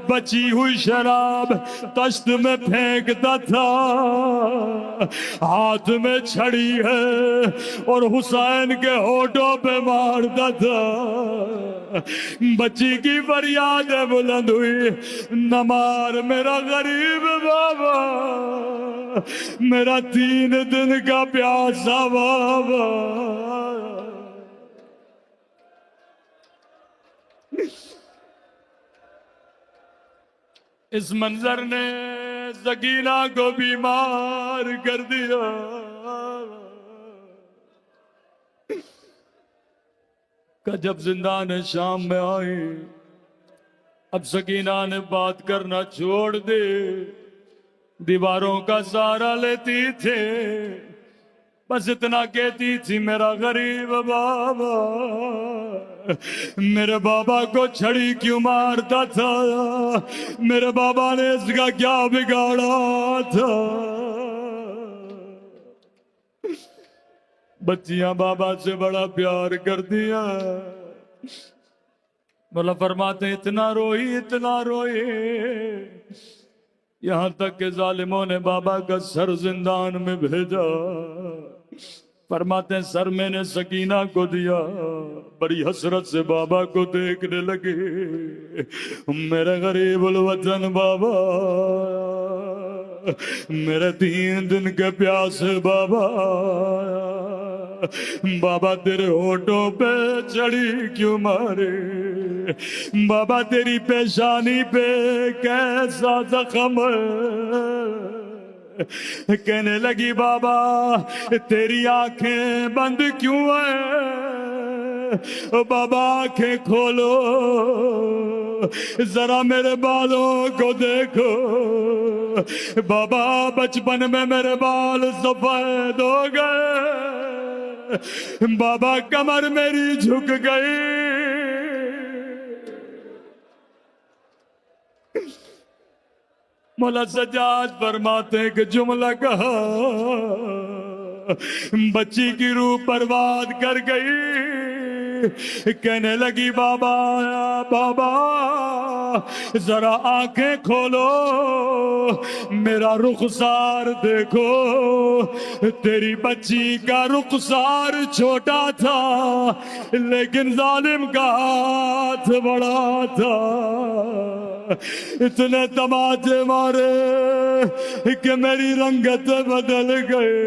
بچی ہوئی شراب تشت میں پھینکتا تھا، ہاتھ میں چھڑی ہے اور حسین کے ہونٹوں پہ مارتا تھا۔ بچی کی فریاد بلند ہوئی، نہ مار میرا غریب بابا، میرا 3 دن کا پیاسا بابا۔ اس منظر نے سکینہ کو بیمار کر دیا۔ کہ جب زندان شام میں آئی، اب سکینہ نے بات کرنا چھوڑ دے، دیواروں کا سہارا لیتی تھے، بس اتنا کہتی تھی، میرا غریب بابا، میرے بابا کو چھڑی کیوں مارتا تھا؟ میرے بابا نے اس کا کیا بگاڑا تھا؟ بچیاں بابا سے بڑا پیار کر دیا۔ مولا فرماتے اتنا روئی، اتنا روئی، یہاں تک کہ ظالموں نے بابا کا سر زندان میں بھیجا۔ فرماتے ہیں سر میں نے سکینہ کو دیا، بڑی حسرت سے بابا کو دیکھنے لگے، میرے غریب الوطن بابا، میرے 3 دن کے پیاسے بابا، بابا تیرے ہونٹوں پہ چڑی کیوں مارے؟ بابا تیری پیشانی پہ کیسا زخم ہے؟ کہنے لگی بابا تیری آنکھیں بند کیوں ہیں؟ بابا آنکھیں کھولو، ذرا میرے بالوں کو دیکھو۔ بابا بچپن میں میرے بال سفید ہو گئے، بابا کمر میری جھک گئی۔ مولا سجاد فرماتے ہیں کہ جملہ کہا، بچی کی روح برباد کر گئی، کہنے لگی بابا بابا ذرا آنکھیں کھولو، میرا رخسار دیکھو۔ تیری بچی کا رخسار چھوٹا تھا لیکن ظالم کا ہاتھ بڑا تھا۔ اتنے تماچے مارے کہ میری رنگت بدل گئے۔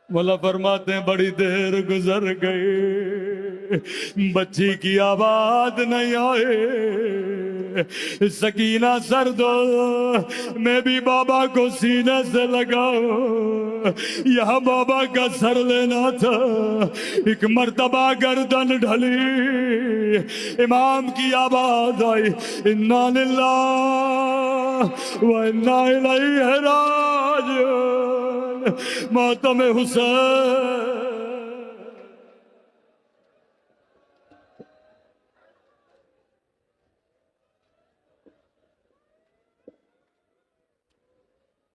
مولا فرماتے ہیں بڑی دیر گزر گئی، بچی کی آواز نہیں آئے۔ سکینہ سر دو، میں بھی بابا کو سینے سے لگاؤں، یہاں بابا کا سر لینا تھا۔ ایک مرتبہ گردن ڈھلی، امام کی آواز آئی، انا للہ و انا الیہ راجعون، ماتم حسین۔